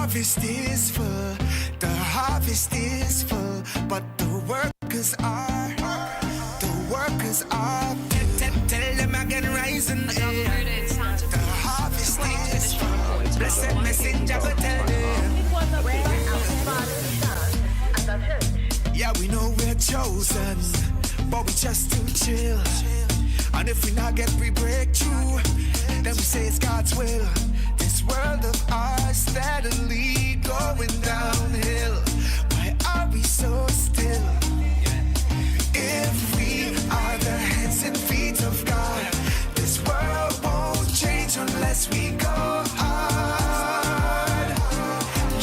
harvest is full, the harvest is full, but the workers are tell them again rising. The harvest is full, blessed messenger will tell them. Yeah, we know we're chosen, but we just too chill. And if we not get free breakthrough, then we say it's God's will. This world of ours steadily going downhill. Why are we so still? If we are the hands and feet of God, this world won't change unless we go hard.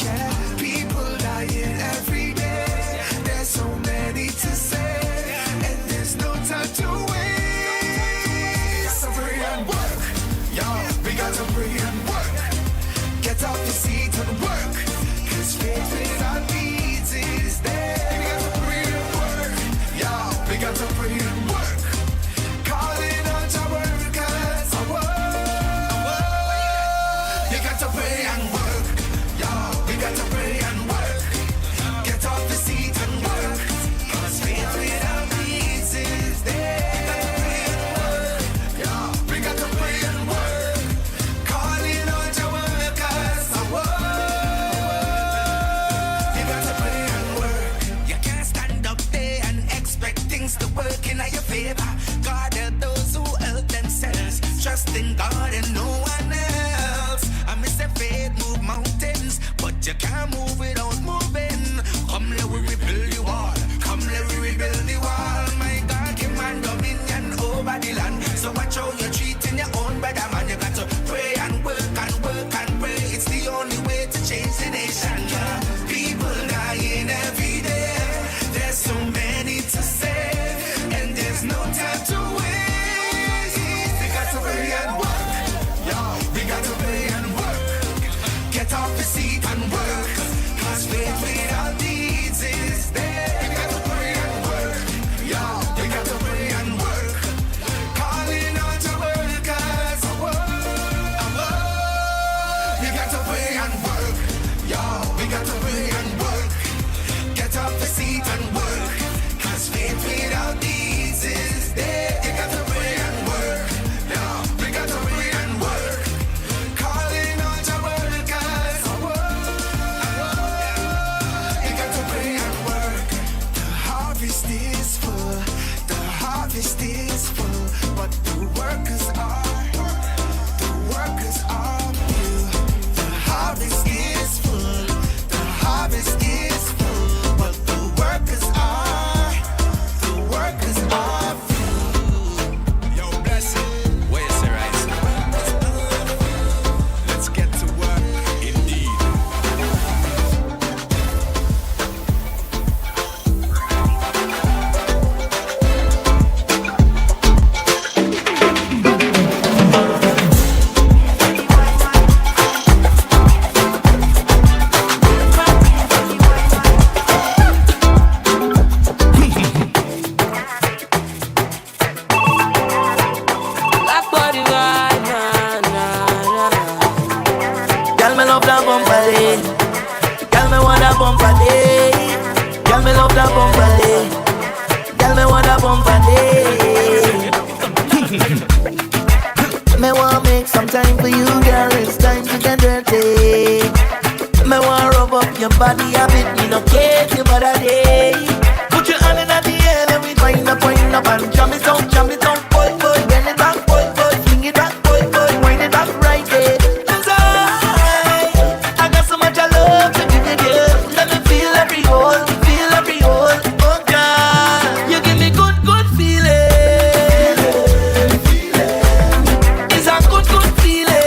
Yeah, people dying every day. There's so many to say, and there's no time to waste. So pray and work, y'all. We got to pray and work. Get off the seat and work, 'cause faith without deeds is dead. We got to pray and work, y'all. We got to pray and work. Calling out our workers, our work. You got to pray and work, y'all. We got to pray and work. Get off the seat and work, 'cause faith without deeds is dead. We got to pray and work. Calling out our workers, our work. You got to pray and work. You can't stand up there and expect things to work in your favor. God help those who help themselves. Trust in God and no one else. I miss the faith move mountains, but you can't move without moving. Come let we rebuild the wall. Come let we rebuild the wall. My God, command dominion over the land. So watch how you're treating your own brother, man. You got to pray and work and work and pray. It's the only way to change the nation. Yeah. People dying every day. There's so many to save, and there's no time to waste. We got to pray and work, yo. We got to pray and work. Get off the seat and work, 'cause faith without deeds is dead. We got to pray and work, yo. We got to pray and work. Calling out our workers, our work. We got to pray and work, yo. We got to pray and work. Get off the seat and work, 'cause faith without deeds is dead. You got to pray and work, yo. We got to pray and work. Calling out our workers, our work. You got to pray and work. The harvest is full, the harvest is full, but the workers are few. The harvest is full, the harvest is full, but the workers are few. Yo, bless it. Where's the rice? Let's get to work, indeed. Black body ride, nah, nah, nah. Girl, me love that bumper day. Girl, me want that bumper day. Girl, me love that bumper day. Girl, me want that bumper day. Me want make some time for you, girl. It's time to get dirty. Me want rub up your body a bit. Me no care if you bother day. Put your hand in the air and we wind up and jam it out, boy, boy, bend it back, boy, boy, fling it back, boy, boy, wind it back right there. 'Cause I got so much I love to give you, girl. Let me feel every hole, oh God. You give me good, good feeling. It's a good, good feeling.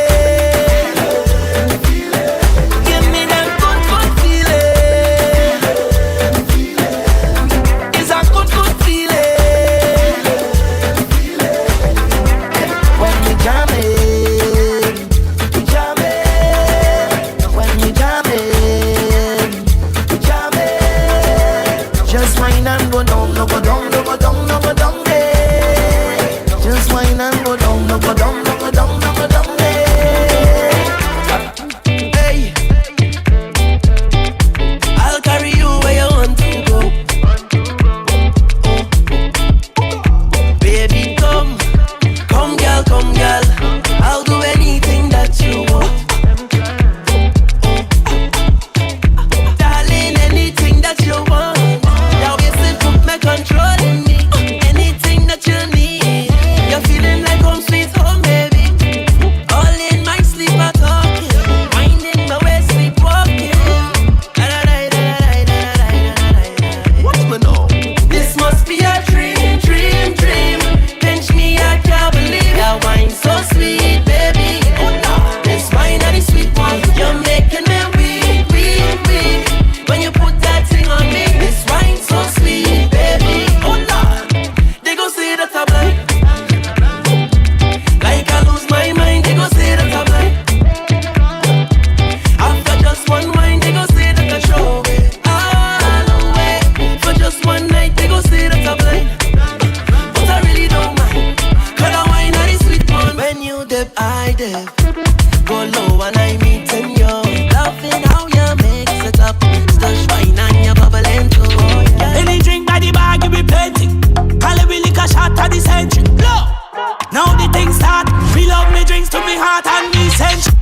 high def. Go low and I meet them yo. Loving how you mix it up. Stush wine and you bubbling too. Any drink by the bag, you be plenty. Calibre liquor shot at the century. Low. Now the thing start. We love me drinks to me heart and me century.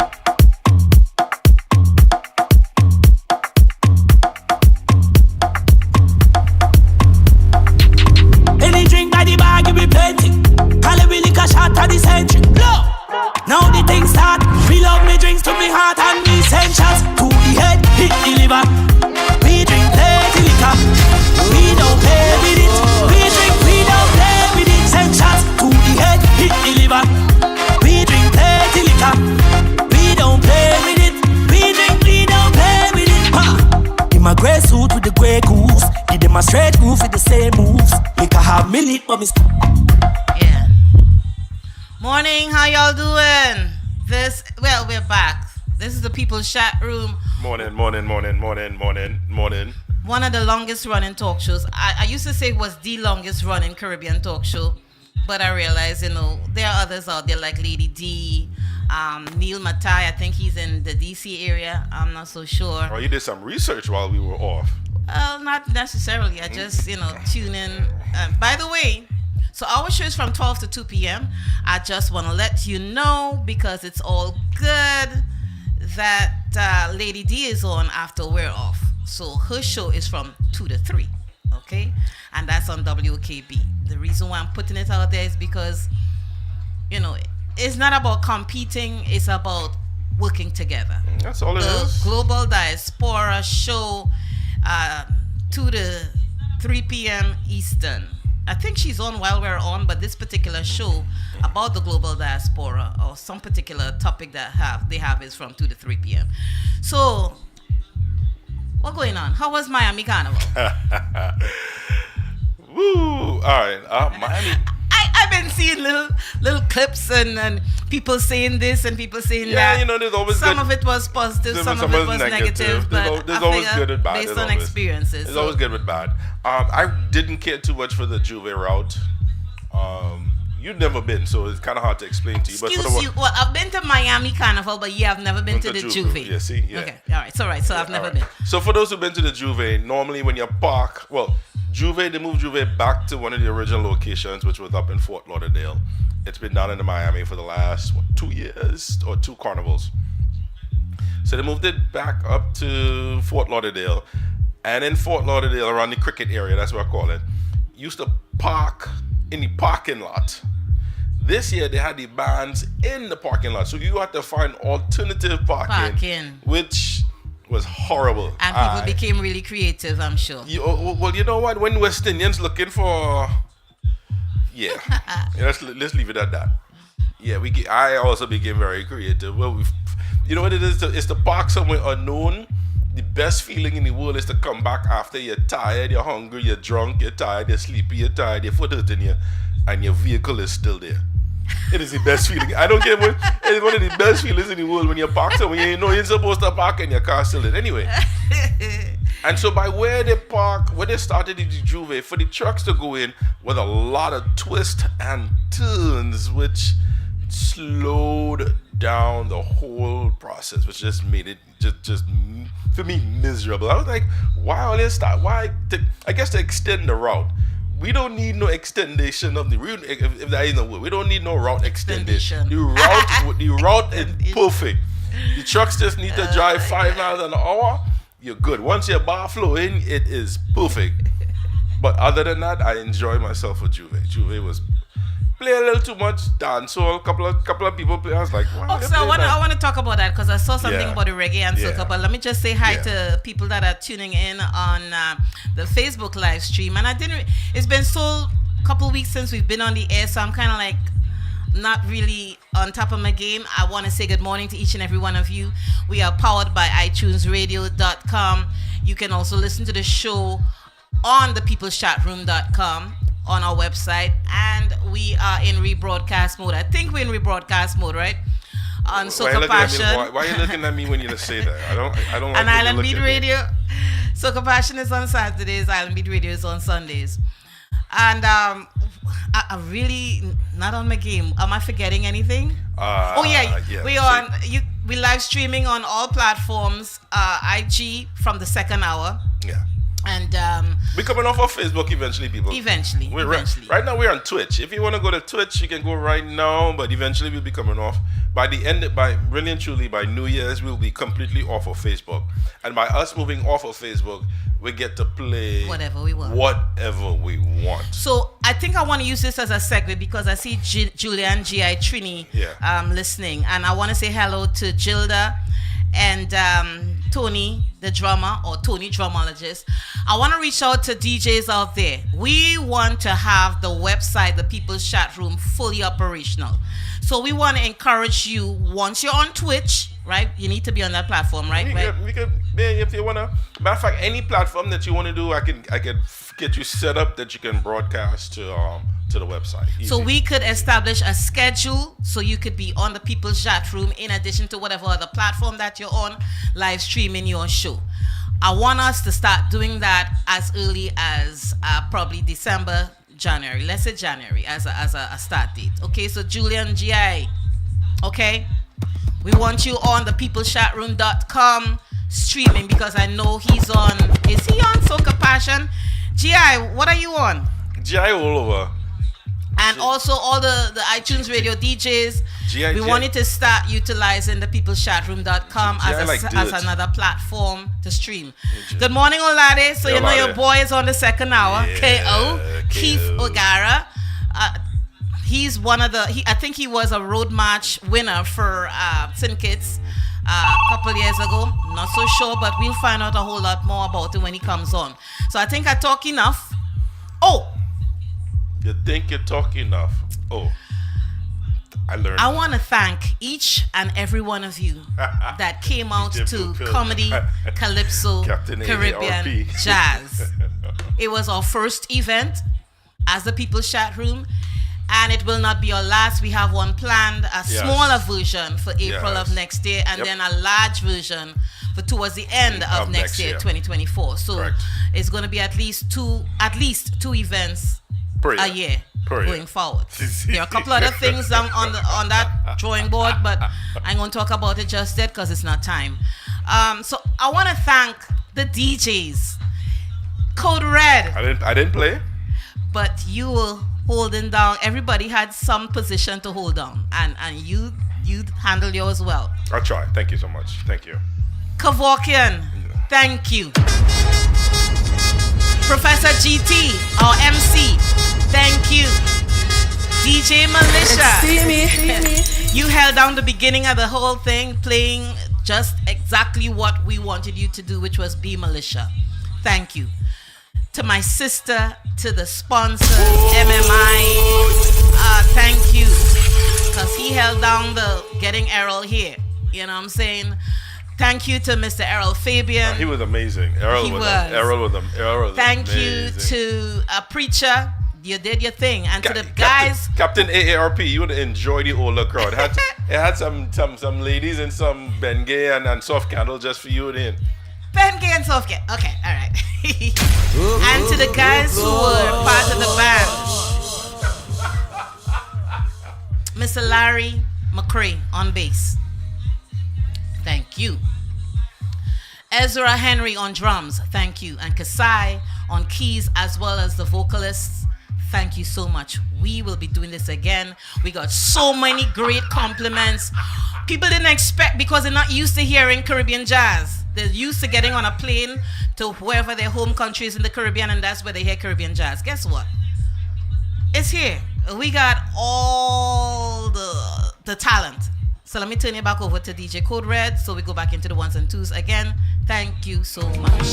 Any drink by the bag, you be plenty. Calibre liquor shot at the century. Low. Now the thing start. We love me drinks to me heart and me essentials. To the head, hit the liver. We drink plenty liquor. We don't play with it. We drink, we don't play with it. Essentials. To the head, hit the liver. We drink plenty liquor. We don't play with it. We drink, we don't play with it. Ha! In my grey suit with the grey goose. Give them a straight move with the same moves. Liquor have me lit, but me. Yeah. Morning, how y'all doing? We're back. This is the People's Chat Room. Morning. One of the longest running talk shows. I used to say it was the longest running Caribbean talk show, but I realized, there are others out there like Lady D, Neil Matai. I think he's in the DC area. I'm not so sure. Oh, you did some research while we were off. Not necessarily. I just, tune in. By the way, so our show is from 12 to 2 p.m. I just want to let you know, because it's all good, that Lady D is on after we're off. So her show is from 2 to 3, okay? And that's on WKB. The reason why I'm putting it out there is because, it's not about competing. It's about working together. That's all it is. Global Diaspora show, 2 to 3 p.m. Eastern. I think she's on while we're on, but this particular show about the global diaspora or some particular topic that they have is from 2 to 3 p.m. So, what's going on? How was Miami Carnival? Woo! All right, Miami. I've been seeing little clips and people saying this and people saying that. Yeah, there's always some good. of it was positive, some of it was negative. But There's I always figure good and bad. based on experiences. It's always good with bad. I didn't care too much for the Juve route. You've never been, so it's kind of hard to explain to you. Excuse you. Well, I've been to Miami Carnival, but you have never been to the Juve. Yeah, see? Yeah. Okay, all right. So I've never been. So for those who've been to the Juve, normally when you park, they moved Juve back to one of the original locations, which was up in Fort Lauderdale. It's been down in Miami for the last 2 years or 2 carnivals. So they moved it back up to Fort Lauderdale. And in Fort Lauderdale, around the cricket area, that's what I call it, used to park in the parking lot. This year, they had the bands in the parking lot. So you had to find alternative parking. Which was horrible. And people became really creative, I'm sure. Well, you know what? When West Indians looking for... Yeah. let's leave it at that. Yeah, I also became very creative. Well, you know what it is? It's to park somewhere unknown. The best feeling in the world is to come back after you're tired, you're hungry, you're drunk, you're tired, you're sleepy, you're tired, your foot hurting you, and your vehicle is still there. It is the best feeling. I don't care what. It's one of the best feelings in the world when you park somewhere you know you're supposed to park and your car still there. Anyway. And so by where they started the Juve, for the trucks to go in with a lot of twists and turns, which slowed down the whole process, which just made it just for me miserable. I was like, why all this stuff? I guess to extend the route. We don't need no extension of the route. If that ain't the word, we don't need no route extension. The route is perfect. The trucks just need to drive 5 miles an hour. You're good. Once your bar flow in, it is perfect. But other than that, I enjoy myself with Juve. Juve was play a little too much dancehall. Couple of people play. I was like, wow. So I want to talk about that because I saw something about the reggae and soca. But let me just say hi to people that are tuning in on the Facebook live stream. And it's been a couple weeks since we've been on the air, so I'm kind of like not really on top of my game. I want to say good morning to each and every one of you. We are powered by iTunesRadio.com. You can also listen to the show on thepeopleschatroom.com on our website, and we are in rebroadcast mode. I think we're in rebroadcast mode, right? On Soca Passion. Why are you looking at me when you say that? I don't. And Island Beat Radio. Soca Passion is on Saturdays. Island Beat Radio is on Sundays. And I really not on my game. Am I forgetting anything? We live streaming on all platforms. IG from the second hour. Yeah. And we're coming off of Facebook eventually, people. Eventually. Right now we're on Twitch. If you want to go to Twitch, you can go right now. But eventually we'll be coming off. By really and truly, by New Year's, we'll be completely off of Facebook. And by us moving off of Facebook, we get to play whatever we want. So I think I want to use this as a segue because I see Julian, G.I. Trini listening. And I want to say hello to Gilda and Tony, the drummer, or Tony Drumologist. I want to reach out to DJs out there. We want to have the website, the People's Chat Room, fully operational. So we want to encourage you, once you're on Twitch, right? You need to be on that platform, right? We could, if you want to, matter of fact, any platform that you want to do, I can get you set up that you can broadcast to the website. Easy. So we could establish a schedule so you could be on the People's Chat Room in addition to whatever other platform that you're on, live streaming your show. I want us to start doing that as early as probably December, January. Let's say January as a start date. Okay, so Julian GI, okay? We want you on the peopleschatroom.com streaming because I know he's on. Is he on Soca Passion? GI, what are you on? GI all over. And also all the iTunes radio DJs. We wanted to start utilizing the peopleschatroom.com as another platform to stream. Good morning, Olade. So you know your boy is on the second hour. KO. Keith O'Gara. He's one of I think he was a road march winner for St. Kitts a couple years ago. Not so sure, but we'll find out a whole lot more about it when he comes on. So I think I talk enough. Oh! You think you talk enough? Oh, I learned. I want to thank each and every one of you that came out to Comedy Calypso Caribbean Jazz. It was our first event as the People's Chat Room, and it will not be our last. We have one planned, a smaller version for April of next year, and then a large version for towards the end of next year, 2024. So it's going to be at least two events a year going forward. There are a couple other things on that drawing board, but I'm going to talk about it just yet because it's not time. So I want to thank the DJs. Code Red. I didn't play. But you were holding down. Everybody had some position to hold down, and you handled yours well. I'll try. Thank you so much. Thank you. Kevorkian, thank you. Professor GT, our MC, thank you. DJ Militia, you held down the beginning of the whole thing, playing just exactly what we wanted you to do, which was be Militia. Thank you. To my sister, to the sponsor, MMI, thank you. Because he held down the getting Errol here. You know what I'm saying? Thank you to Mr. Errol Fabian. He was amazing. Errol was Thank amazing. You to a preacher. You did your thing. And to the guys. Captain AARP, you would enjoy the older crowd. It had some ladies and some Bengay and soft candle just for you then. Bengay and soft candle. Okay, all right. And to the guys who were part of the band. Mr. Larry McCray on bass. Thank you. Ezra Henry on drums, thank you. And Kasai on keys as well as the vocalists, thank you so much. We will be doing this again. We got so many great compliments. People didn't expect because they're not used to hearing Caribbean jazz. They're used to getting on a plane to wherever their home country is in the Caribbean, and that's where they hear Caribbean jazz. Guess what? It's here. We got all the talent. So let me turn it back over to DJ Code Red so we go back into the ones and twos again. Thank you so much.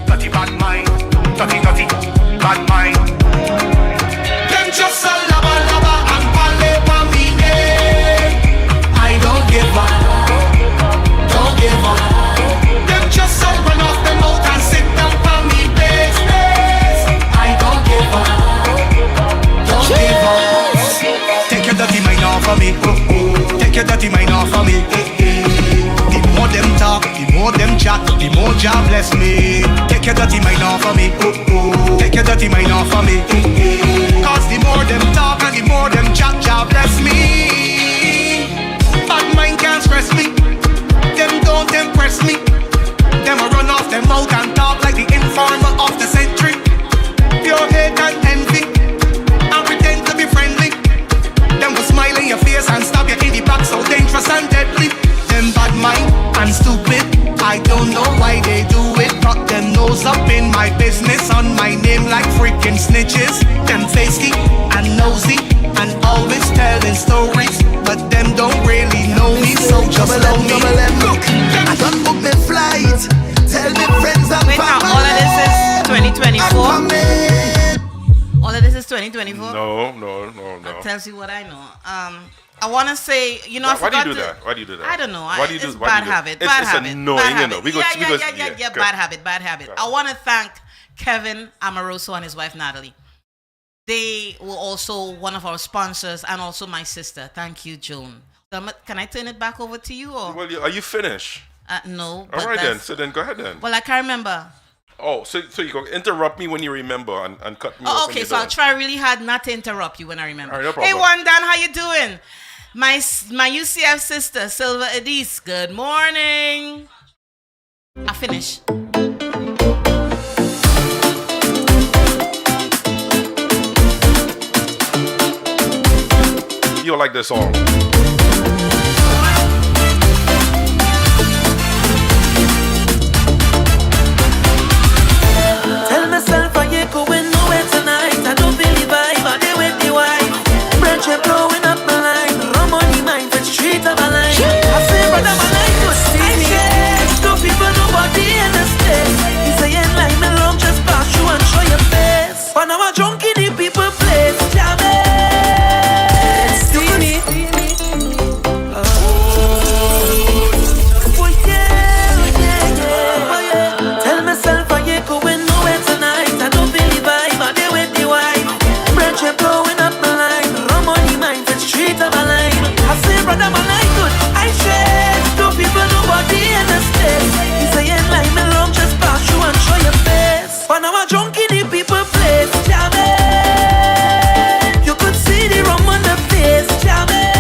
Dirty bad mind, dirty bad mind. Them just a lava and ballet for me. I don't give up, Them just a run off the mouth and sit down for me, business. I don't give up, Take your dirty mind off of me. Take your dirty mind off of me. The more them talk, the more them chat, the more Jah bless me. Take your dirty mind off of me. Take your dirty mind off of me. Cause the more them talk and the more them chat, Jah bless me. Bad mind can't stress me. Them don't impress me. Them a run off them mouth and talk like the informer of the century. Pure hate and envy and pretend to be friendly. Them will smile in your face and stab you in the back, so dangerous and deadly. Them bad mind and stupid, I don't know why they do it. Got them nose up in my business, on my name like freaking snitches. Them feisty and nosy and always telling stories, but them don't really know me, so just love me. Look, I done book my flight. Tell me friends I'm Wait, now, all of this is 2024? All of this is 2024? No. That tells you what I know. I want to say, you know, Why do you do that? Why do you do that? I don't know. Why do you do it's why bad do you do habit. It's, Bad it's habit. annoying, bad you habit. know. Yeah, bad habit. I want to thank Kevin Amoroso and his wife Natalie. They were also one of our sponsors and also my sister. Thank you, Joan. Can I turn it back over to you? Or? Well, are you finished? No. All right then. So then go ahead then. Well, I can't remember. Oh, so you can interrupt me when you remember and cut me off. Oh, okay, so I'll try really hard not to interrupt you when I remember. All right, no Hey, problem. Wandan, how you doing? My UCF sister, Silva Edis, good morning. I finish. You'll like this song. Tell myself I ain't going nowhere tonight. I don't believe I they with the wife. Friendship blowing up my line. Rum on the mind, the street of my line. I say, brother, my life was serious. Two people, nobody in the space. He saying like me long, just pass you and show your face. But now I'm drunk in the people place. Jamie, see me. Oh yeah. Tell myself I ain't going nowhere tonight. I don't believe I they with the wife. Friendship blowing up my line. Rum on the mind, the street of my line. I say, brother, my life good. I share. Two people, nobody in the space. He saying like me long, just pass you and show your face. But now I'm drunk in the people place. Jamie, you could see the rum on the face. Jamie,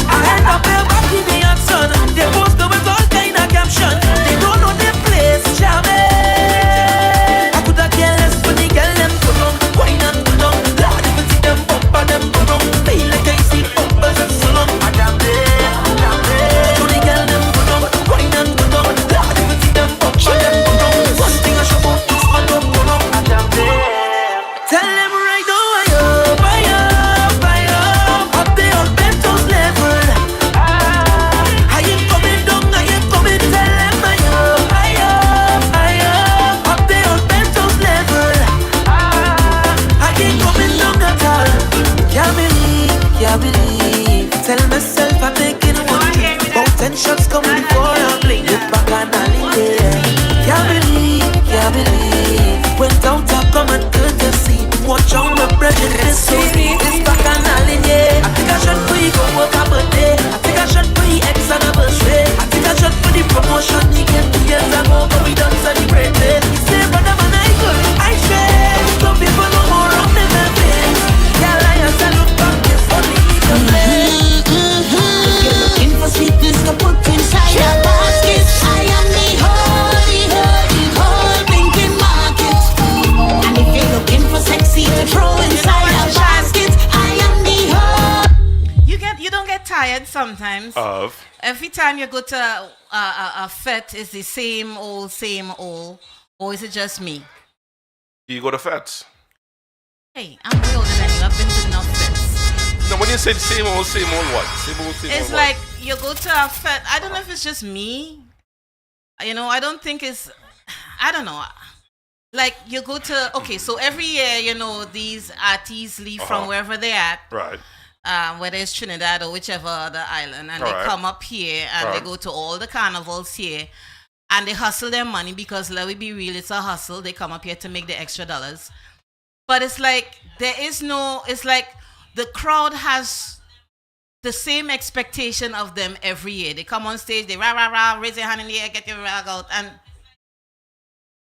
I end up here back in the action. They post with all kind of caption. They don't know the place. Jamie, I could have cared less when the girl them put on. Wine and put on. Lord, if you see them up and them put on. Feel like I see bumpers and so long. I damn it. To the girl them put on. Wine and put on. Lord, if you see them up and them put on. One thing I show about this man up put on. I damn it. Tell them right now I up. Up the old Bento's level. I ain't coming down, I ain't coming. Tell them I up. Up the old Bento's level. I ain't coming down at all. Can't believe. Tell myself I'm taking one. About 10 shots coming before I blink. Look back and all in there. Can't believe. Went out to come and good to see. Watch out my prejudice. So this back and all in there. I think I should put you go work a birthday. I think I should put you X on a birthday. I think I should put the promotion you get 2 years ago, but we done celebrate it. Say brother man I good, I share. Some people no more on the face. Yeah, I look back, it's only me to play. If you're looking for sweetness to put inside a basket, I am the whole blinking market. And if you're looking for sexy to throw inside a basket, I am the whole. You don't get tired sometimes. Of. Every time you go to a fete, is the same old, or is it just me? You go to fets. Hey, I'm way older than you. I've been to enough fetes. No, when you say same old what? Same old It's what? like you go to a fete. I don't know if it's just me. You know, I don't think it's. I don't know. Like you go to so every year, you know, these artists leave from wherever they're at. Right. Whether it's Trinidad or whichever other island, and All they right. come up here and they go to all the carnivals here, and they hustle their money because let me be real, it's a hustle. They come up here to make the extra dollars, but it's like there is no. It's like the crowd has the same expectation of them every year. They come on stage, they rah rah rah, raise your hand in the air, get your rag out, and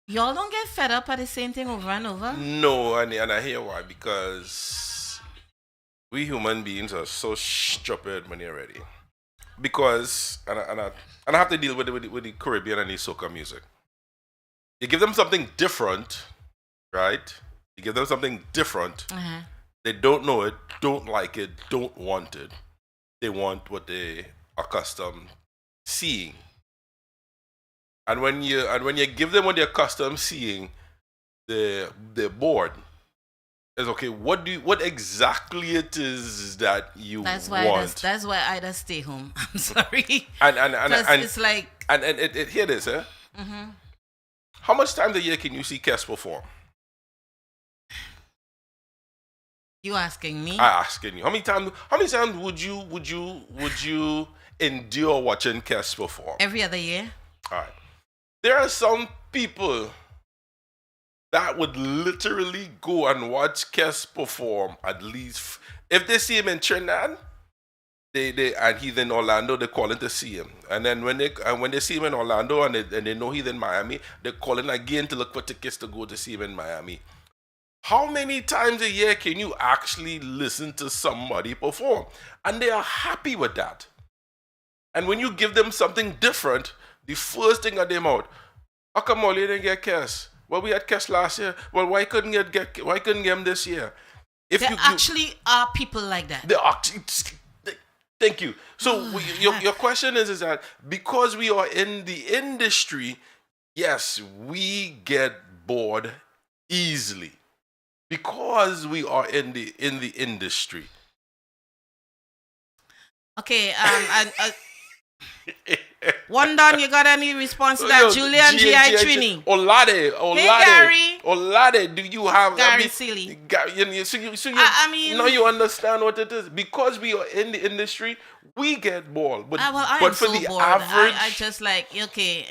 y'all don't get fed up at the same thing over and over. No, and I hear why, because we human beings are so stupid when you're ready. Because and I have to deal with the Caribbean and the soca music. You give them something different, right? You give them something different. They don't know it, don't like it, don't want it. They want what they are accustomed seeing. And when you give them what they're accustomed seeing, they're bored. It's okay. What exactly it is that you want? That's why I just stay home. I'm sorry. And it's like it here it is, eh? How much times a year can you see Kes perform? You asking me? I asking you. How many times would you endure watching Kes perform? Every other year. All right. There are some people that would literally go and watch Kes perform at least if they see him in Trinidad, and he's in Orlando, they call in to see him. And then when they see him in Orlando and they know he's in Miami, they call in again to look for tickets to go to see him in Miami. How many times a year can you actually listen to somebody perform? And they are happy with that. And when you give them something different, the first thing out their mouth, how come all you didn't get Kes? Well, we had Kes last year. Well, why couldn't get him this year? There actually are people like that. There actually. Thank you. So your question is that because we are in the industry, yes, we get bored easily. Because we are in the industry. Okay, one done, you got any response to that? Julian G.I. Trini. Olade, do you have Gary Seeley? I mean, now you understand what it is. Because we are in the industry, we get bored. But for the average, I just like, okay,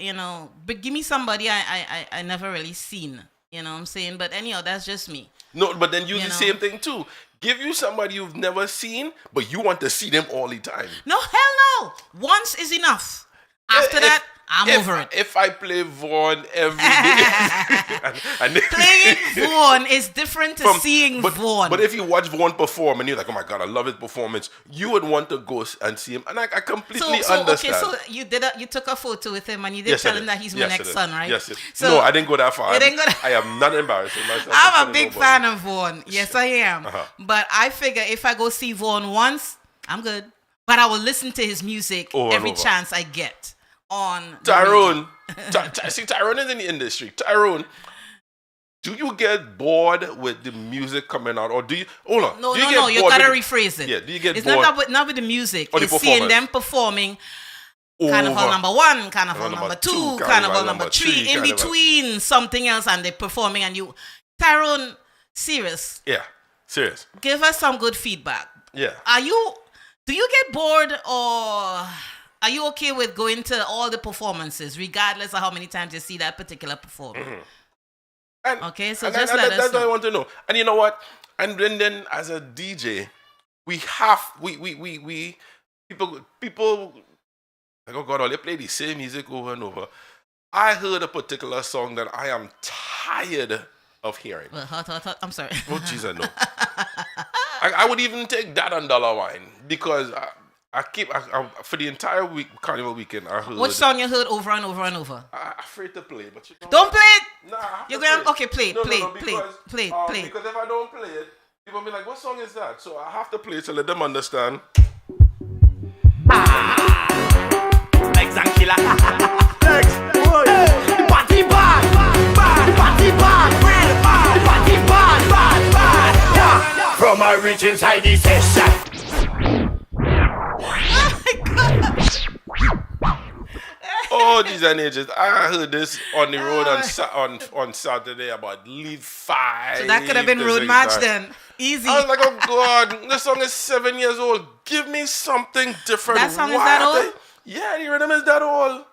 but give me somebody I never really seen. You know what I'm saying? But anyhow, that's just me. No, but then the same thing too. Give you somebody you've never seen, but you want to see them all the time. No, hell no. Once is enough. After that, I'm over it. If I play Vaughn every day. Playing Vaughn is different to seeing Vaughn. But if you watch Vaughn perform and you're like, oh my God, I love his performance, you would want to go and see him. And I completely understand. Okay, so you took a photo with him and you did tell him that he's my next son, right? Yes, no, I didn't go that far. I am not embarrassing myself. I'm a big fan of Vaughn. Yes, I am. But I figure if I go see Vaughn once, I'm good. But I will listen to his music every chance I get. On Tyrone. See, Tyrone is in the industry. Tyrone, do you get bored with the music coming out, or do you? Hold on. No. You gotta rephrase it. Yeah. Do you get it's bored? not with the music. Or it's seeing them performing. Carnival number 1, Carnival number 2, Carnival number 3, in between something else, and they're performing. And you, Tyrone, serious. Yeah, serious. Give us some good feedback. Yeah. Do you get bored, or are you okay with going to all the performances, regardless of how many times you see that particular performance? Okay, so just let us know. That's what I want to know. And you know what? And then as a DJ, we people like, oh God, all they play the same music over and over. I heard a particular song that I am tired of hearing. Well, hot. I'm sorry. Oh, Jesus, no. I would even take that on Dollar Wine because I for the entire week, Carnival weekend, I heard. What song you heard over and over and over? I'm afraid to play, but you know. Don't play it. Nah, you're going. Okay, play it. Play Because if I don't play it, people will be like, "What song is that?" So I have to play it to let them understand. Legs and killer. Legs, boy. The party bad. The party bad. The party bad. Yeah. From I reach inside the session. Oh, these and ages. I heard this on the road on Saturday about lead 5. So that could have been road march then. Easy. I was like, oh God, this song is 7 years old. Give me something different. That song is that old? Yeah, the rhythm is that old.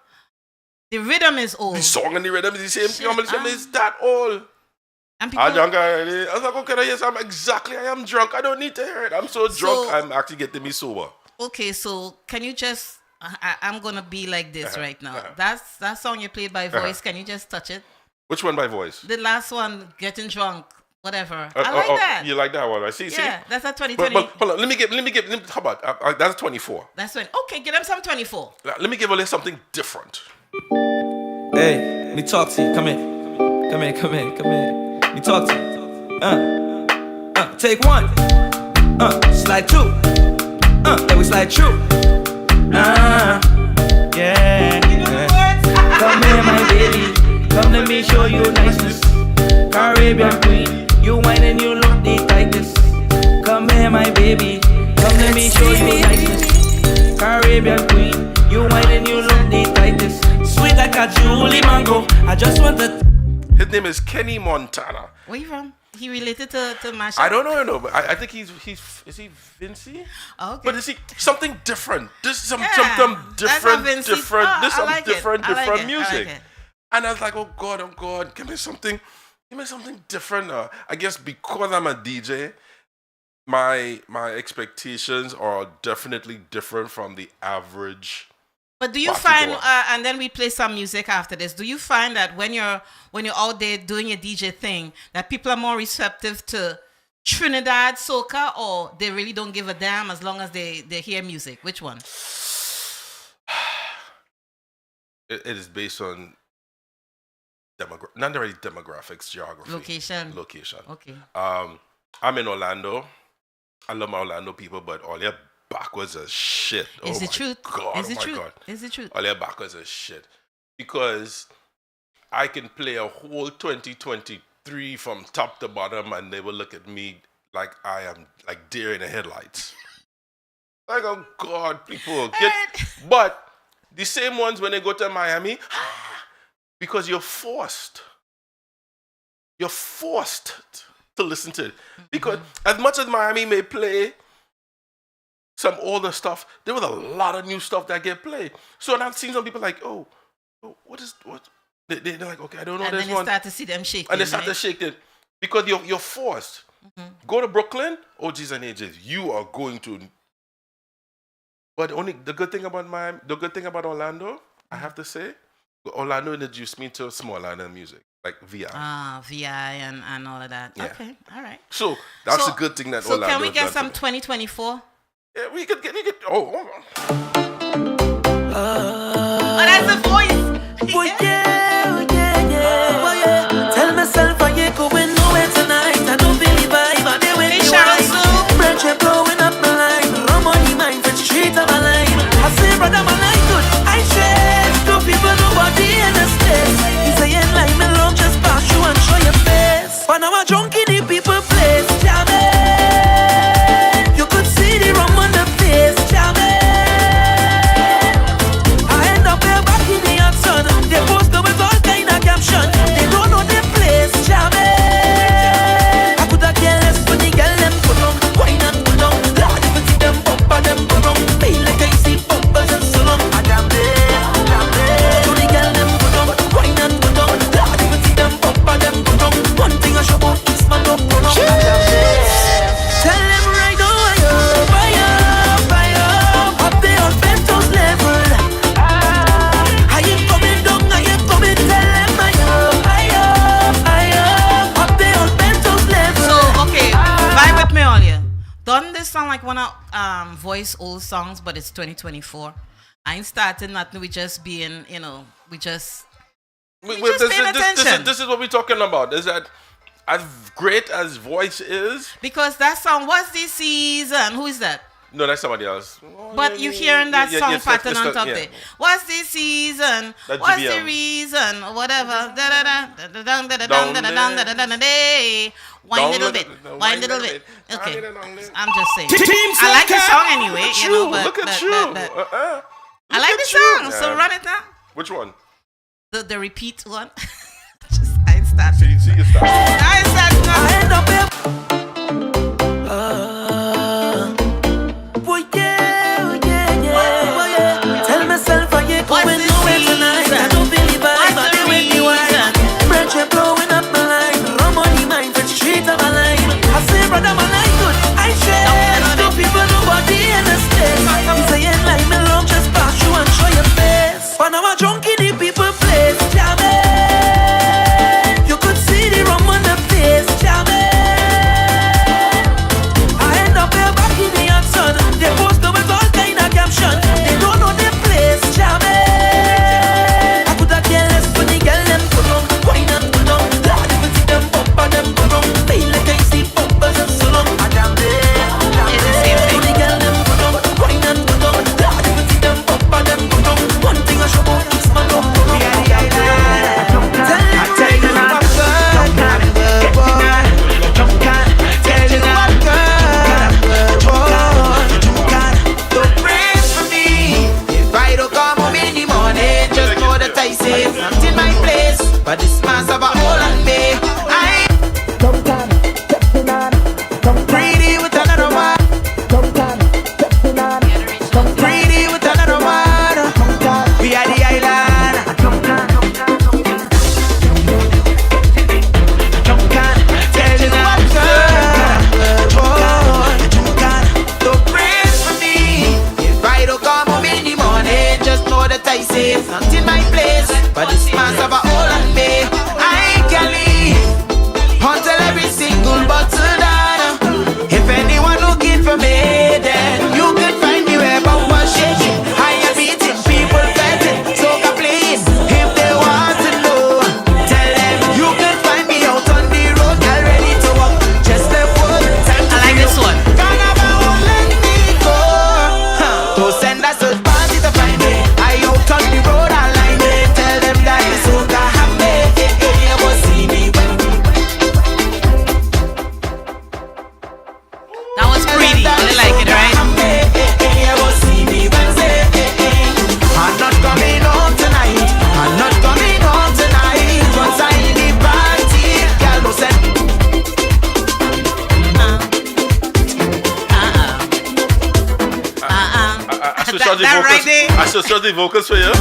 The rhythm is old. The song and the rhythm is the same. It's that old. And people, I'm drunk already. I was like, okay, yes, I am drunk. I don't need to hear it. I'm so drunk, I'm actually getting me sober. Okay, so can you just? I'm gonna be like this right now. That's that song you played by voice. Can you just touch it? Which one by voice? The last one, getting drunk, whatever. I like that. You like that one? I see. Yeah, that's a 2020. But hold on, let me give. How about that's 24. That's 20. Okay, get them some 24. Let me give a little something different. Hey, let me talk to you. Come here. Let me talk to you. Take one. Slide two. Then we slide through. Yeah. You know the words? Come here, my baby. Come let me show you niceness. Caribbean queen, you whine and you look the tightest. Come here, my baby. Come let me show you niceness. Caribbean queen, you whine and you look the tightest. Sweet like a Julie mango. I just want to. His name is Kenny Montana. Where you from? He related to Masha? I don't know, but I think he's is he Vinci? Oh, okay. But is he something different? This is something That's different, not Vinci. different. Oh, This I some like it. different, I like different it. music. I like it. And I was like, oh God, give me something different. I guess because I'm a DJ, my expectations are definitely different from the average. But do you find, and then we play some music after this, do you find that when you're out there doing your DJ thing, that people are more receptive to Trinidad soca, or they really don't give a damn as long as they hear music? Which one? It is based on not really demographics, geography. Location. Okay. I'm in Orlando. I love my Orlando people, but all their backwards as shit. Is it true? God, Is it my true? God. Is it true? All their backwards as shit. Because I can play a whole 2023 from top to bottom and they will look at me like I am like deer in the headlights. Like, oh God, people get. But the same ones when they go to Miami, because you're forced. You're forced to listen to it. Because as much as Miami may play some older stuff, there was a lot of new stuff that get played. So I've seen some people like, oh, what? They're like, okay, I don't know and this then one. You start to see them shaking. And they start to shake it because you're forced. Go to Brooklyn, OGs and AJs, you are going to. But only the good thing about Orlando, I have to say, Orlando introduced me to small island music, like VI. VI and all of that. Yeah. Okay, all right. So that's a good thing that Orlando. So can we get done some for me. 2024? Yeah, we could get. Oh, hold on. Oh, that's the voice. Oh yeah. Tell myself I ain't going nowhere tonight. I don't believe I they when you wine. Friendship blowing up my line. Rum on the mind, the street of my line. I say brother my life good. I share. Two people nobody in the space. He saying like me love just pass you and show your face. But now I'm drunk in the people place. Jamming. You could see the rum on the face. Jamming. They post up with all kind of caption. They don't know the place, jamming. I could have cared less when the girl them put on. Wine and put on. Lord, even see them bumper, them put on. Feel like I see bumpers and so on. I damn it. So the girl them put on. Wine and put on. Lord, even see them bumper, them put on. One thing I show about each man up, put on. I damn it. Tell them right now, fire. Up there on Bento's level. Doesn't this sound like one of voice old songs, but it's 2024? I ain't starting nothing. We just being, we just paying attention. This is what we're talking about. Is that as great as voice is? Because that song, what's this season? Who is that? No, that's somebody else. But you're hearing that song pattern on top yeah. there. What's this season? That's What's GBM. the reason? Or whatever. Wine little bit. Okay. I'm just saying. I like the song anyway, Look at you. I like the song, so run it now. Which one? The repeat one. I ain't starting. See you start. I ain't starting. I end up here. Tell myself I ain't going nowhere tonight. I don't believe I they when you wine. Friendship blowing up my line. Rum on the mind, the street of my line. I say brother my life good. I share. Two people nobody in the space. but this man's have a hold on me. I greedy with another man. Greedy with another man. We are the island. Junkan, tell you what, don't praise for me. If I don't come home in the morning, just know that I say it's not in my place. But this man's have a hold on me. I can leave until every single bottle down. If anyone looking for me, then you can find me where bumper shaking. I am beating people betting. So please, if they want to know, tell them you can find me out on the road, get ready to walk. Just the one time to I like this one. Carnival won't let me go. Don't send us a party to find me. I out on the road, I line it. Tell them that it's okay, have me. You will see me when That was pretty. I like it, right? you will see me Wednesday. I'm not coming home tonight. I'm not coming home tonight. Once I in the party, girl, don't send. I should start the vocals for you.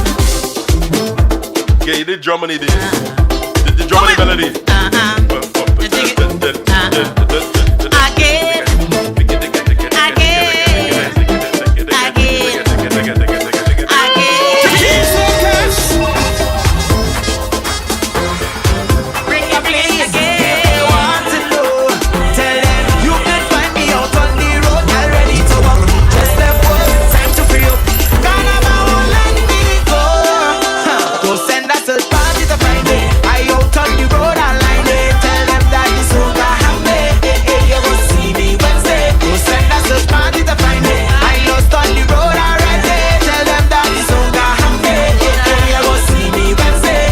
Yeah, you did drum on it. The drum on the melody. Bring your please. They want to know. Tell them you can find me out on the road. Get ready to walk. Just step one, time to free up. Carnival won't let me go. Don't send us a party to find me. I out on the road, I line it. Tell them that it's okay, have me. You will see me Wednesday. Don't send us a party to find me. I lost on the road already. Tell them that it's okay, have me. You will see me Wednesday.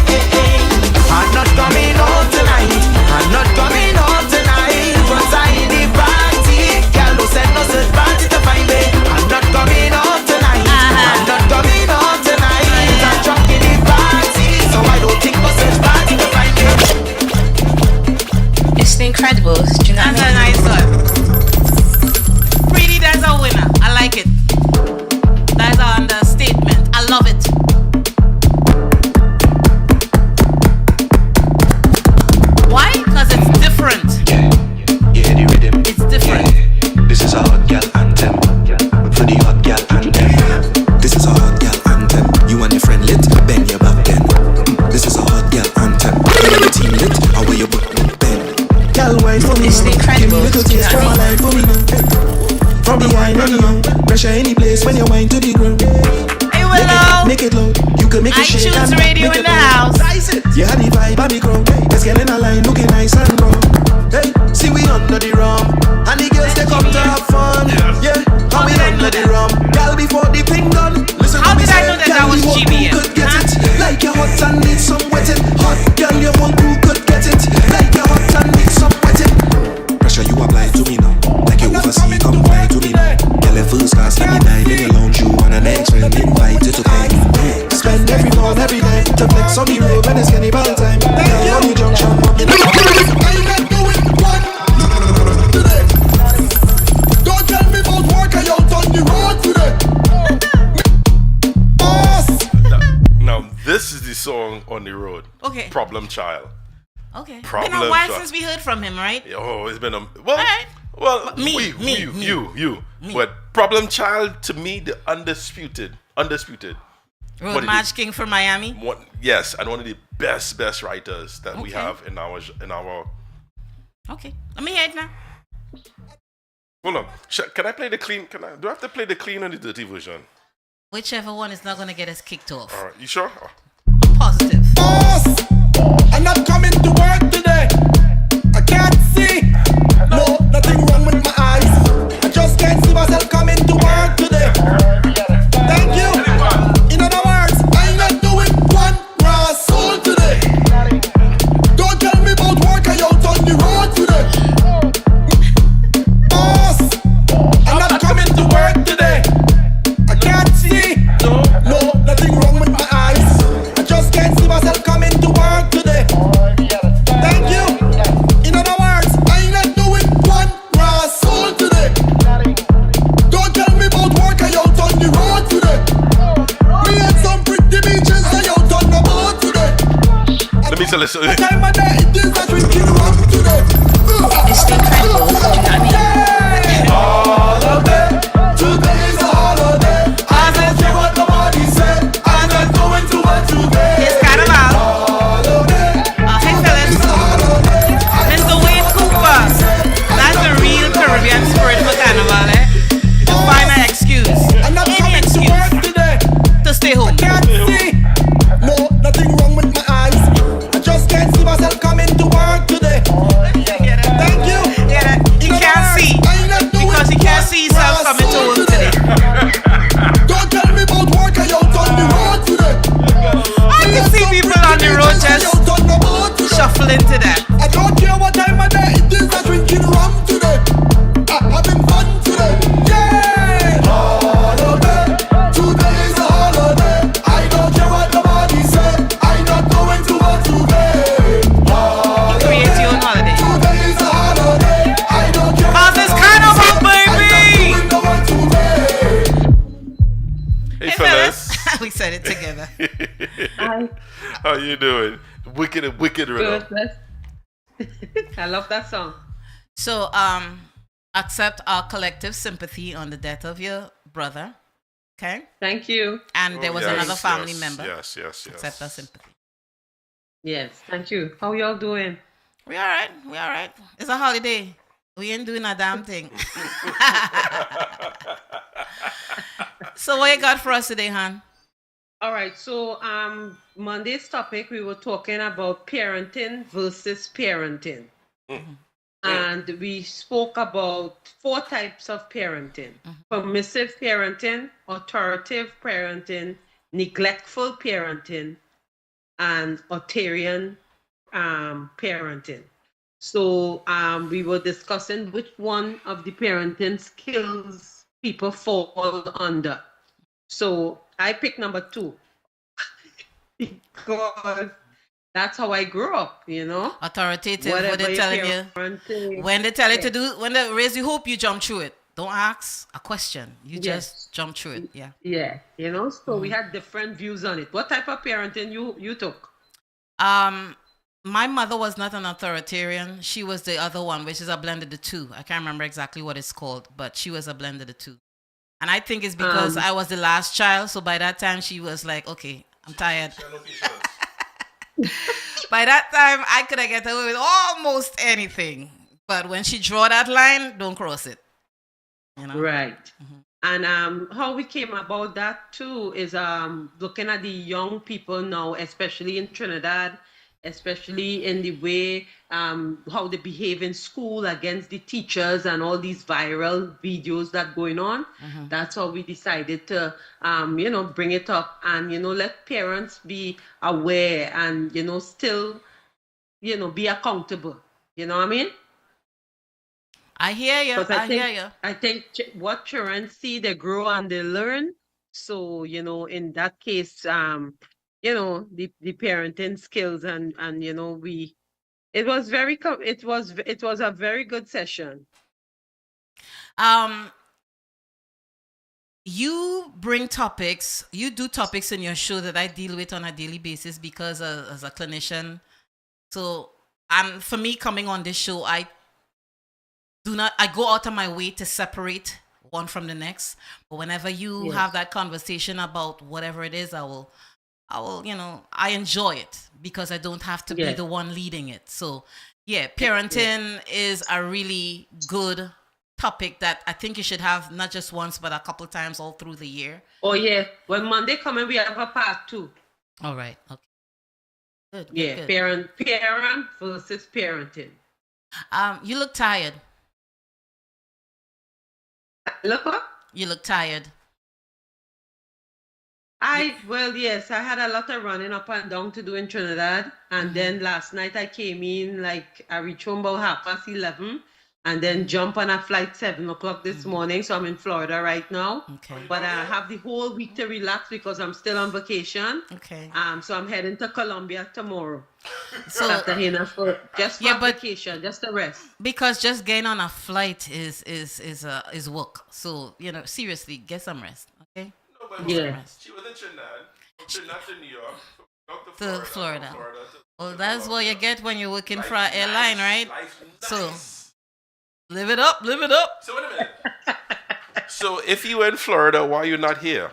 I'm not coming home tonight. I'm not coming home tonight. Once I in the party, girl, don't send us a party to find me. I'm not coming home tonight. I'm not coming home tonight. I'm drunk in the party, so I don't think us a party to find me. It's the Incredibles. Do you know That's what a I mean? nice one. Pretty, that's a winner. I like it. That's an understatement. I love it. Why? Because it's different. Yeah, the rhythm. It's different. This is a hot girl anthem. For the hot girl anthem. This is a hot girl anthem. You and your friend lit, bend your back then. This is a hot girl anthem. You and your team lit, how will you put bend? Girl, wine for me. It's the Incredibles. Do you know what I mean? Life for me. From the wine anyhow. Pressure any place when you wine to the ground. Hey, Willow. Make it loud. You can make it shake iTunes and radio make in it the loud. house. Rise it. You had the vibe and the crowd. Let's get in a line, looking nice and proud. Hey, see we under the rum, and the girls they come to have fun. Yeah, how we under the rum, girl before the thing done. Listen How to me did I say, know that girl, that was you want GBM? who could get Huh? it. Like you're hot and need some wetting. Hot girl, you want who could get it. Like you're hot and need some wetting. Pressure you apply to me now, like you oversee, come fly to me now. Girl, at first class, let me dive in your lounge. You and an ex-friend invited to play. Spend every morning, every night to flex on the road when it's getting ball time. Girl, on the junction, you know. Don't tell me about work, I out on the road today. Now, this is the song on the road. Okay. Problem Child. Okay. Problem Been a while child. since we heard from him, right? Oh, it's been a Alright. well. Me. You. But Problem Child, to me, the undisputed. Road What it March is. King from Miami. Yes, and one of the best writers that we Okay. have in our. Okay. Let me hear it now. Hold on. Can I play the clean? Do I have to play the clean or the dirty version? Whichever one is not going to get us kicked off. All right, you sure? Oh. I'm positive. Boss, I'm not coming to work today. I can't see. No, nothing wrong with my eyes. I just can't see myself coming to work today. Thank you. In other words, I'm not doing one grass soul today. Don't tell me about work, I out on the road today. Boss, I'm not coming to work today. I can't see. No, nothing wrong with my eyes. I just can't see myself coming to work today. so listen. What time of day it is that drinking rum today? It's the Incredibles, do you know what I mean? Holiday, today is a holiday. I don't care what nobody said. I'm not going to work today. It's Carnival. Holiday, Hey, Phyllis. it's a holiday. Mr. Wade Cooper. That's the real Caribbean spirit for Carnival, eh? To find an excuse. I'm not Any coming to excuse work today. to stay home. Can't see. No, nothing wrong with my eyes. I just can't see myself coming to work today. Thank you. Yeah, he can't see because he can't see himself coming to work today. Don't tell me about work I out on the road today. I can see people on the road just shuffling to that. I don't care what time of day it is. I'm drinking rum today. I'm having fun today. Yeah. Holiday. Today is a holiday. I don't care what nobody said. I'm not going to work today. Create your own holiday. Today is a holiday. I don't care. Cause it's Carnival, baby. I'm not going to today. Hey, Phyllis. We said it together. Hi. How you doing? Wicked and wicked rhythm. Good. I love that song. So, accept our collective sympathy on the death of your brother. Okay? Thank you. And there was another family yes, member. Yes. Accept our sympathy. Yes, thank you. How y'all doing? We all right. It's a holiday. We ain't doing a damn thing. So what you got for us today, hon? All right. So Monday's topic, we were talking about parenting versus parenting. And we spoke about 4 types of parenting. Permissive parenting, authoritative parenting, neglectful parenting, and authoritarian parenting. So we were discussing which one of the parenting skills people fall under. So I picked number 2 because that's how I grew up, you know. Authoritative. Whatever What they telling you? parenting- When they tell you to do, when they raise you hope, you jump through it. Don't ask a question. You just jump through it. Yeah. Yeah, you know. So we had different views on it. What type of parenting you took? My mother was not an authoritarian. She was the other one, which is a blend of the two. I can't remember exactly what it's called, but she was a blend of the two. And I think it's because I was the last child. So by that time, she was like, okay, I'm tired. By that time, I could have get away with almost anything. But when she draw that line, don't cross it. You know? Right. And how we came about that too is looking at the young people now, especially in Trinidad, especially in the way how they behave in school against the teachers and all these viral videos that going on. That's how we decided to bring it up and let parents be aware and still be accountable. You know what I mean? I hear you. Hear you. I think what children see, they grow and they learn. So, in that case, the parenting skills and it was a very good session. You bring topics, you do topics in your show that I deal with on a daily basis because as a clinician. So, for me coming on this show, I go out of my way to separate one from the next. But whenever you have that conversation about whatever it is, I will, I enjoy it because I don't have to be the one leading it. So parenting is a really good topic that I think you should have not just once, but a couple times all through the year. Oh yeah. When Monday coming, we have a part 2. All right. Okay. Good. Good. Parent versus parenting. You look tired. Look up. You look tired. Yes, I had a lot of running up and down to do in Trinidad. And then last night I came in, I reached home about 11:30 and then jump on a flight 7:00 this morning. So I'm in Florida right now. Okay. But I have the whole week to relax because I'm still on vacation. Okay. So I'm heading to Colombia tomorrow. So after vacation, just to rest. Because just getting on a flight is work. So seriously, get some rest. Okay. No, but Yeah. she was in Trinidad. From Trinidad to New York. From to Florida. Well, that's what you get when you're working for an airline, right? So, live it up, live it up. So wait a minute. So if you were in Florida, why are you not here?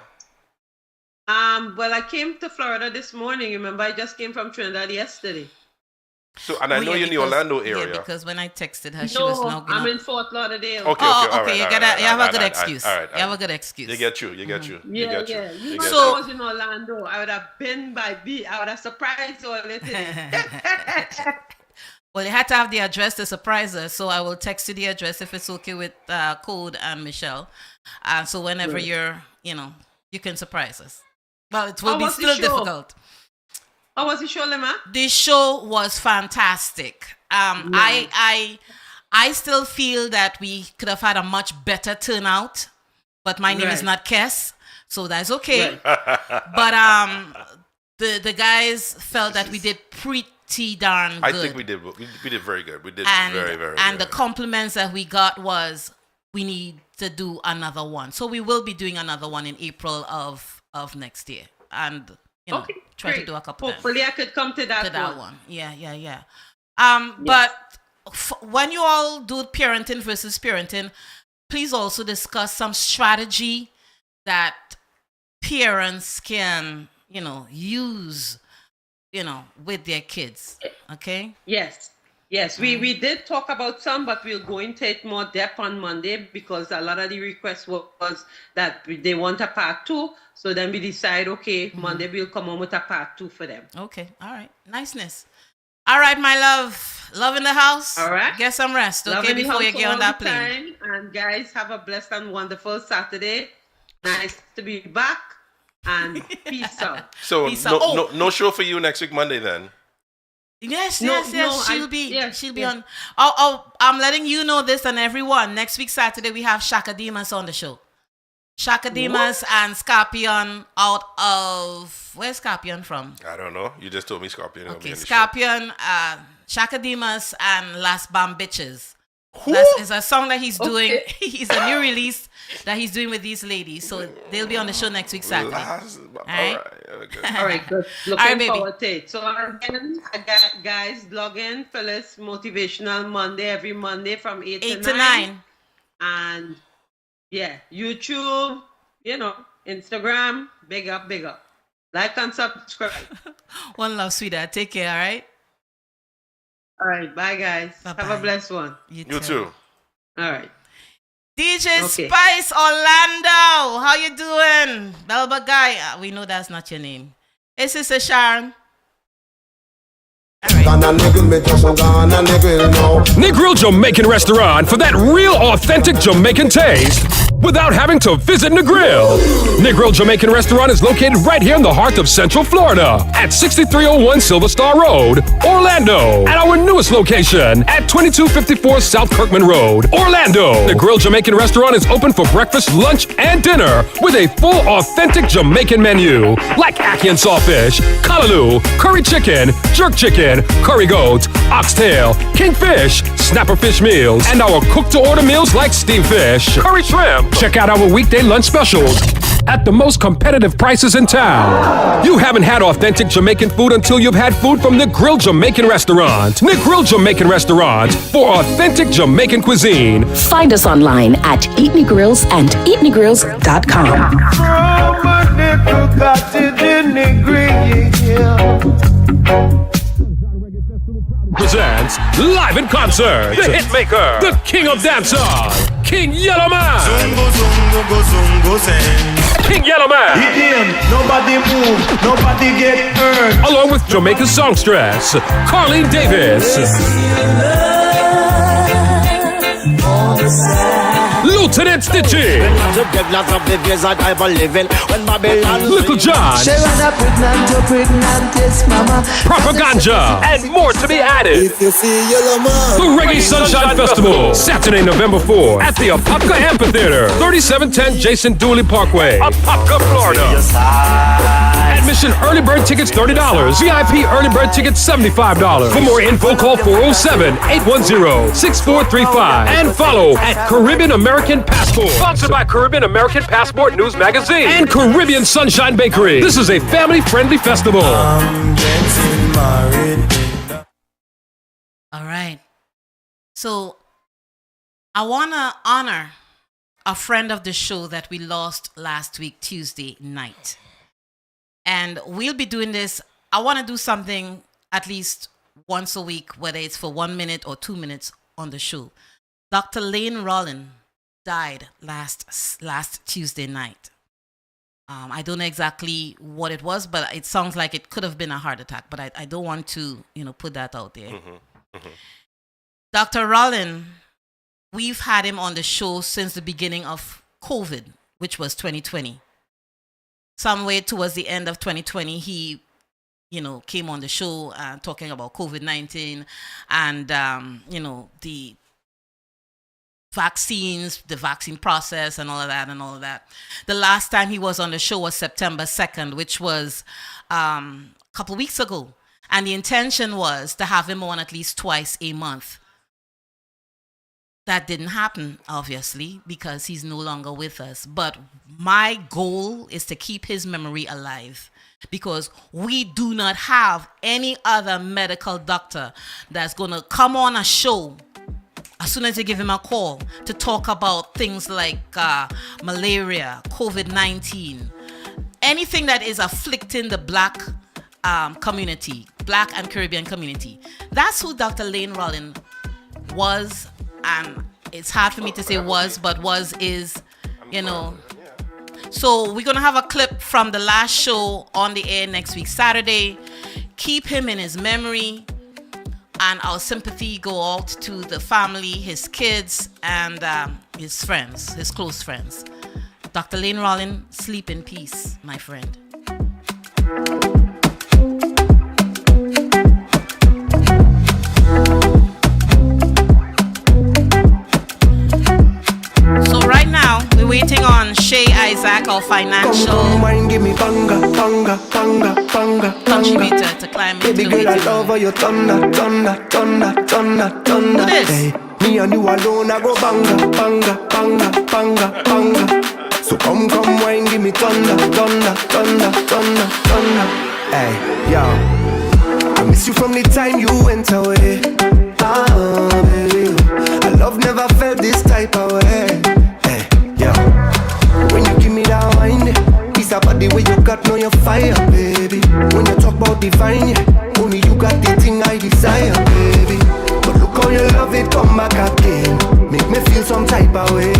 Well, I came to Florida this morning. Remember, I just came from Trinidad yesterday. So, and I know you're in the Orlando area. Yeah, because when I texted her, she was now I'm in Fort Lauderdale. Okay, you have a good excuse. You have a good excuse. You get you. You know, if I was in Orlando, I would have been by B. I would have surprised you all today. Well, you had to have the address to surprise her, so I will text you the address if it's okay with Code and Michelle. So whenever you can surprise us. Well, it will be still difficult. How was the show, Lema? The show was fantastic. I still feel that we could have had a much better turnout, but my name is not Kes, so that's okay. Right. But the guys felt that we did pretty darn good. I think we did. We did very good. We did very, very And good. the compliments that we got was we need to do another one. So we will be doing another one in April of next year. And try to do a couple. Hopefully I could come to that one. Yeah. Yes. But when you all do parenting versus parenting, please also discuss some strategy that parents can, use, with their kids. Okay? Yes. We did talk about some, but we'll go into it more depth on Monday because a lot of the requests was that they want a part 2. So then we decide, Monday we'll come on with a part 2 for them. Okay. All right. Niceness. All right, my love. Love in the house. All right. Get some rest, okay, before you get on that plane. And guys, have a blessed and wonderful Saturday. Nice to be back. And peace out. So no show for you next week, Monday then? Yes. She'll be on. I'm letting you know this and everyone. Next week, Saturday, we have Shaka Demas on the show. Shaka Demas and Scorpion out of... Where's Scorpion from? I don't know. You just told me Scorpion. Okay, Scorpion, Shaka Demas and Las Bam Bitches. It's a song that he's doing. It's a new release that he's doing with these ladies. So they'll be on the show next week, Saturday. All right, good. Looking forward to it. So again, guys, log in, Phyllis, Motivational Monday, every Monday from 8 to 9. And YouTube, Instagram, big up. Like and subscribe. One love, sweetheart. Take care, all right? All right, bye, guys. Bye-bye. Have a blessed one. You too. All right. DJ Spice Orlando, how you doing? Belba guy, we know that's not your name. Hey, Sister Sharon. Negril Jamaican Restaurant for that real authentic Jamaican taste without having to visit Negril. Negril Jamaican Restaurant is located right here in the heart of Central Florida at 6301 Silver Star Road, Orlando. At our newest location at 2254 South Kirkman Road, Orlando. Negril Jamaican Restaurant is open for breakfast, lunch, and dinner with a full authentic Jamaican menu like ackee and sawfish, callaloo, curry chicken, jerk chicken, curry goat, oxtail, kingfish, snapper fish meals, and our cook-to-order meals like steamed fish, curry shrimp. Check out our weekday lunch specials at the most competitive prices in town. You haven't had authentic Jamaican food until you've had food from Negril Jamaican Restaurant. Negril Jamaican Restaurant for authentic Jamaican cuisine. Find us online at EatNegrills and EatNegrills.com. Presents live in concert, the hitmaker, the king of dancehall, King Yellowman. King Yellowman. Nobody move, nobody get hurt. Along with Jamaica's songstress, Carlene Davis. Lieutenant Stitchy. Little John. Propaganda. And more to be added. The Reggae Sunshine Festival. Saturday, November 4th at the Apopka Amphitheater. 3710 Jason Dooley Parkway. Apopka, Florida. admission early bird tickets $30. VIP early bird tickets $75. For more info, call 407-810-6435 and follow at Caribbean American Passport. Sponsored by Caribbean American Passport News Magazine and Caribbean Sunshine Bakery. This is a family-friendly festival. All right. So I want to honor a friend of the show that we lost last week, Tuesday night. And we'll be doing this. I want to do something at least once a week, whether it's for 1 minute or 2 minutes on the show. Dr. Lane Rollin died last Tuesday night. I don't know exactly what it was, but it sounds like it could have been a heart attack. But I don't want to, put that out there. Dr. Rollin, we've had him on the show since the beginning of COVID, which was 2020. Somewhere towards the end of 2020, he, came on the show talking about COVID-19 and, the vaccines, the vaccine process and all of that. The last time he was on the show was September 2nd, which was a couple weeks ago. And the intention was to have him on at least twice a month. That didn't happen, obviously, because he's no longer with us. But my goal is to keep his memory alive, because we do not have any other medical doctor that's going to come on a show as soon as you give him a call to talk about things like malaria, COVID-19, anything that is afflicting the Black community, Black and Caribbean community. That's who Dr. Lane Rollin was. And it's hard for me to say was, but is. So we're going to have a clip from the last show on the air next week, Saturday. Keep him in his memory. And our sympathy go out to the family, his kids, and his friends, his close friends. Dr. Lane Rollin, sleep in peace, my friend. So right now, we're waiting on Shai, Issac, our financial contributor to climb into the waiting room. Who this? Me and you alone, I go banga. So come wine, give me thunder. Hey, yo, I miss you from the time you went away. Baby, our love never felt this type of way. Hey, yo, when you give me that wine, it's about the way you got know your fire, baby. When you talk about divine, only you got the thing I desire, baby. But look how you love it, come back again. Make me feel some type of way.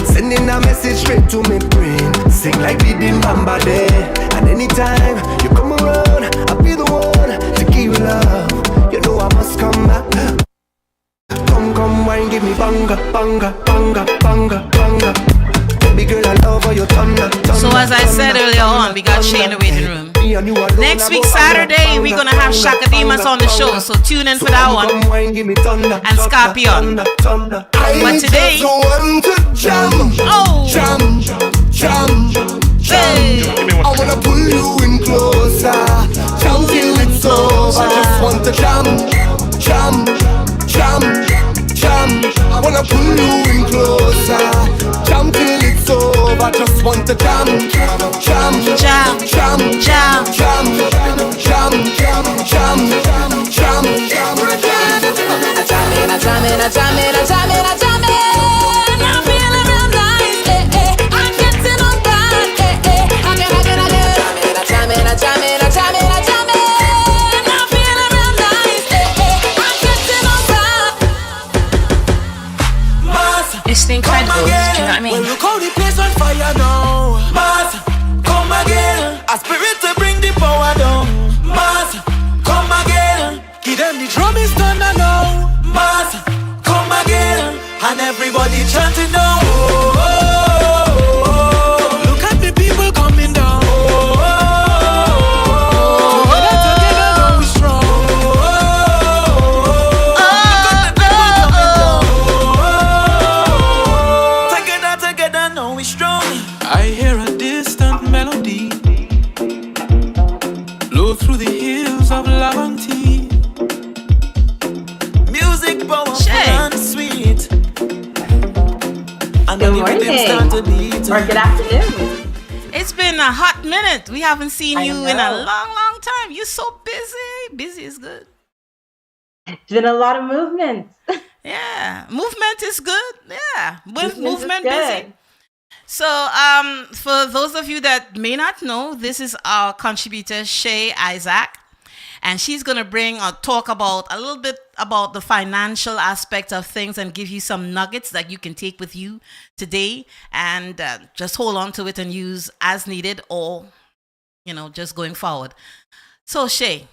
Sending a message straight to me brain. Sing like we did Bamba Day. And anytime you come around, I'll be the one to give you love. You know I must come back. Come wine, give me banga. Baby girl, I love how you thunder. So as I said earlier on, we got Shai in the waiting room. Next week, Saturday, we're going to have Shaka Demas on the show. So tune in for that one. And Scorpion. But today, hey. I wanna pull you in closer. Jam till it's over. I just want to jam. I wanna pull you in closer. Jam till it's over. Just want to jam. I'm feeling real nice. I'm getting on that. Jam it. I'm feeling real nice. I'm getting on that. It's incredible. Do you know what I mean? Well, look how the place on fire now. morning or good afternoon. It's been a hot minute. We haven't seen you in a long time. You're so busy. Busy is good. It's been a lot of movement. Yeah, movement is good. Yeah, movement is busy. good. So, for those of you that may not know, this is our contributor Shai Issac, and she's gonna bring or talk about a little bit about the financial aspect of things and give you some nuggets that you can take with you today, and just hold on to it and use as needed, or just going forward. So, Shai,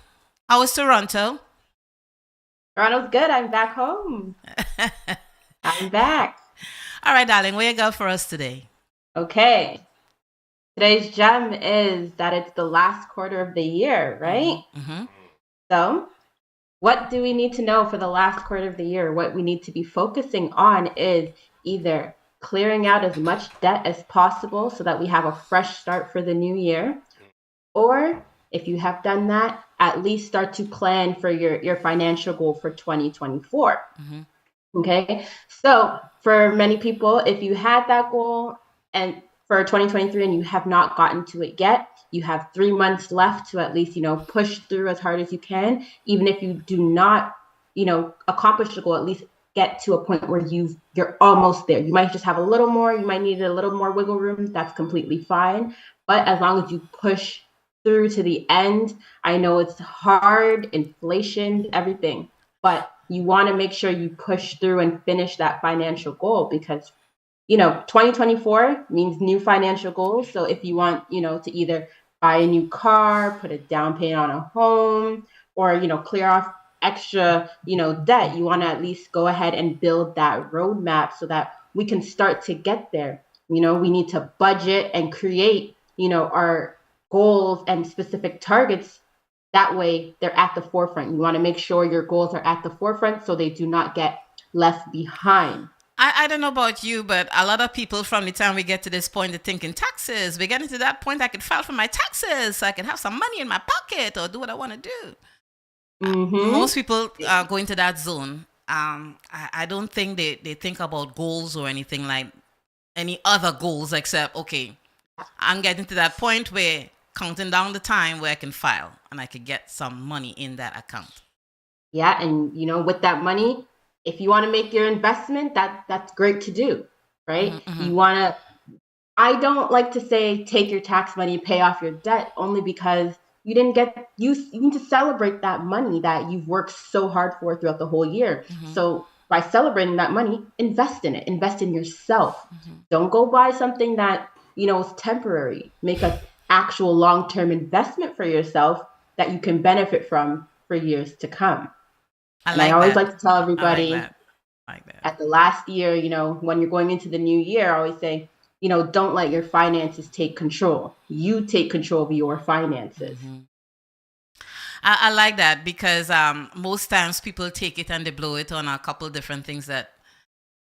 how is Toronto? Toronto's good. I'm back home. I'm back. All right, darling, what you got for us today? Okay. Today's gem is that it's the last quarter of the year, right? Mm-hmm. So, what do we need to know for the last quarter of the year? What we need to be focusing on is either clearing out as much debt as possible so that we have a fresh start for the new year, or if you have done that, at least start to plan for your financial goal for 2024. Mm-hmm. Okay, so for many people, if you had that goal and for 2023 and you have not gotten to it yet, you have 3 months left to at least, push through as hard as you can. Even if you do not, accomplish the goal, at least get to a point where you're almost there. You might just have a little more, you might need a little more wiggle room. That's completely fine. But as long as you push through to the end, I know it's hard, inflation, everything, but you want to make sure you push through and finish that financial goal because 2024 means new financial goals. So if you want, to either buy a new car, put a down payment on a home, or, clear off extra, debt, you want to at least go ahead and build that roadmap so that we can start to get there. We need to budget and create, our goals and specific targets. That way they're at the forefront. You want to make sure your goals are at the forefront so they do not get left behind. I don't know about you, but a lot of people from the time we get to this point, they're thinking taxes. We're getting to that point, I could file for my taxes so I can have some money in my pocket or do what I want to do. Mm-hmm. Most people go into that zone. I don't think they think about goals or anything like any other goals except, okay, I'm getting to that point where counting down the time where I can file and I could get some money in that account. Yeah, and with that money, if you want to make your investment, that's great to do, right? Mm-hmm. You want to, I don't like to say take your tax money, pay off your debt, only because you didn't get, you need to celebrate that money that you've worked so hard for throughout the whole year. Mm-hmm. So by celebrating that money, invest in it, invest in yourself. Mm-hmm. Don't go buy something that, is temporary. Make an actual long-term investment for yourself that you can benefit from for years to come. I always like to tell everybody at the last year, when you're going into the new year, I always say, don't let your finances take control. You take control of your finances. Mm-hmm. I like that because most times people take it and they blow it on a couple different things that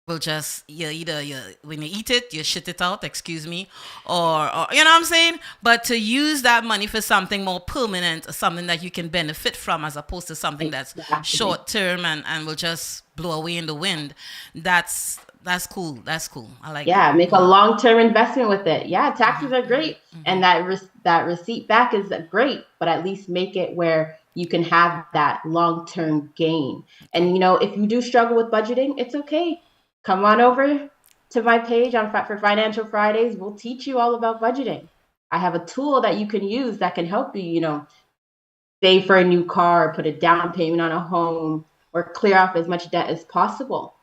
will just when you eat it, you shit it out, excuse me, or you know what I'm saying? But to use that money for something more permanent, something that you can benefit from as opposed to something that's short term and will just blow away in the wind, that's cool. That's cool. I like that. Make a long-term investment with it. Yeah, taxes are great. Mm-hmm. And that receipt back is great, but at least make it where you can have that long-term gain. And, if you do struggle with budgeting, it's okay. Come on over to my page for Financial Fridays. We'll teach you all about budgeting. I have a tool that you can use that can help you, save for a new car, put a down payment on a home, or clear off as much debt as possible.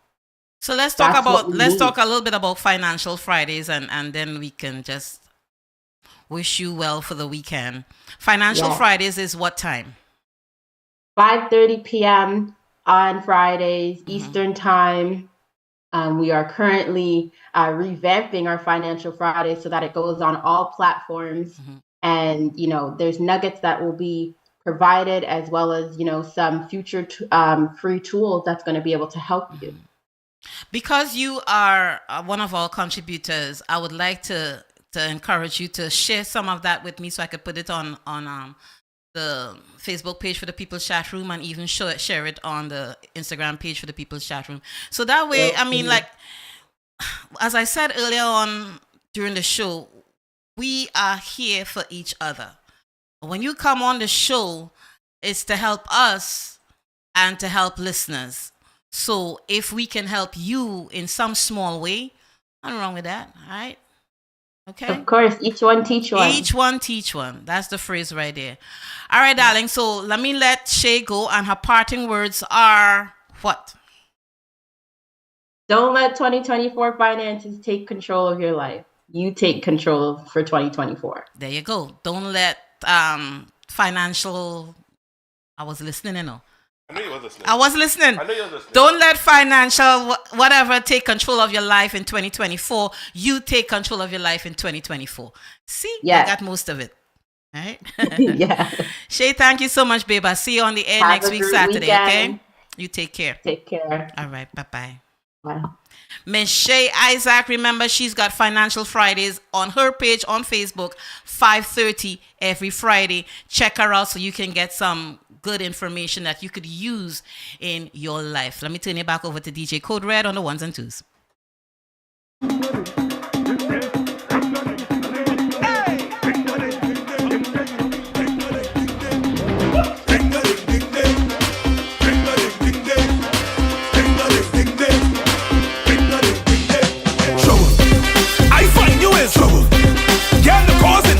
So let's talk a little bit about Financial Fridays and then we can just wish you well for the weekend. Financial Fridays is what time? 5:30 p.m. on Fridays, Eastern time. We are currently revamping our Financial Friday so that it goes on all platforms. Mm-hmm. And, there's nuggets that will be provided as well as, some future free tools that's going to be able to help you. Because you are one of our contributors, I would like to encourage you to share some of that with me so I could put it on the Facebook page for the People's Chat Room and even share it on the Instagram page for the People's Chat Room. So that way, as I said earlier on during the show, we are here for each other. When you come on the show, it's to help us and to help listeners. So if we can help you in some small way, nothing wrong with that, all right? Okay. Of course, each one teach one. Each one teach one. That's the phrase right there. All right, darling. So let me let Shai go, and her parting words are what? Don't let 2024 finances take control of your life. You take control for 2024. There you go. Don't let financial. I was listening, you know. I know you were listening. I was listening. I know you were listening. Don't let financial whatever take control of your life in 2024. You take control of your life in 2024. See, yeah. I got most of it. All right. Yeah. Shai, thank you so much, babe. I'll see you on the air next week, Saturday. Weekend. Okay. You take care. Take care. All right. Bye-bye. Bye. Miss Shai Issac, remember she's got Financial Fridays on her page on Facebook, 5:30 every Friday. Check her out so you can get some good information that you could use in your life. Let me turn it back over to DJ Code Red on the ones and twos.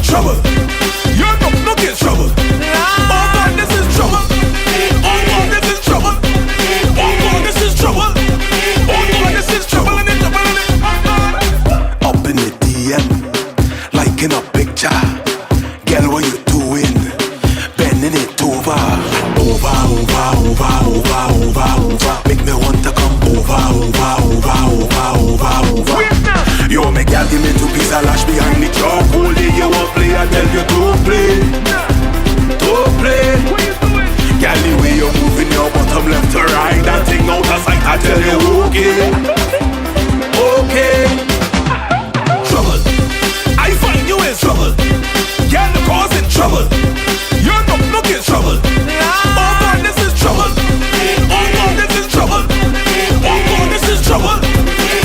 Trouble. You're no get trouble. Oh God, this is trouble. Oh God, this is trouble. Oh God, this is trouble. Oh God, this is trouble in it, trouble in it. Up in the DM, liking a picture. Girl, what you doing? Bending it over. Over, over, over, over, over, over. Make me want to come over, over, over, over, over, over. Yo, make girl give me 2 pieces of lash behind me chalk. Only you won't play, I tell you to play. Don't play. Girl, the way you're moving your bottom left to right, that thing out of sight, I tell you okay. Okay. Trouble. I find you in trouble. Girl, the causing trouble. You're no get trouble. Oh God, this is trouble. Oh God, this is trouble. Oh God, this is trouble.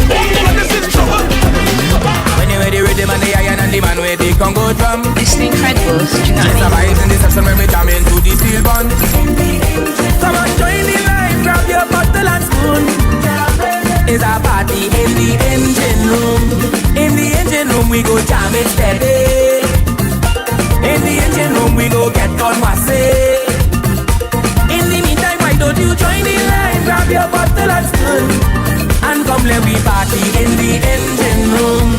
Oh God, this is trouble. When you ready with the man, the iron and the man where they can go from. This is incredible. Just a vibes in the section when we jam into the steel band. Come on, join the line, grab your bottle and spoon. It's a party in the engine room. In the engine room we go jam it steady. In the engine room we go get on wassy. In the meantime, why don't you join the line, grab your bottle and spoon, and come let we party in the engine room.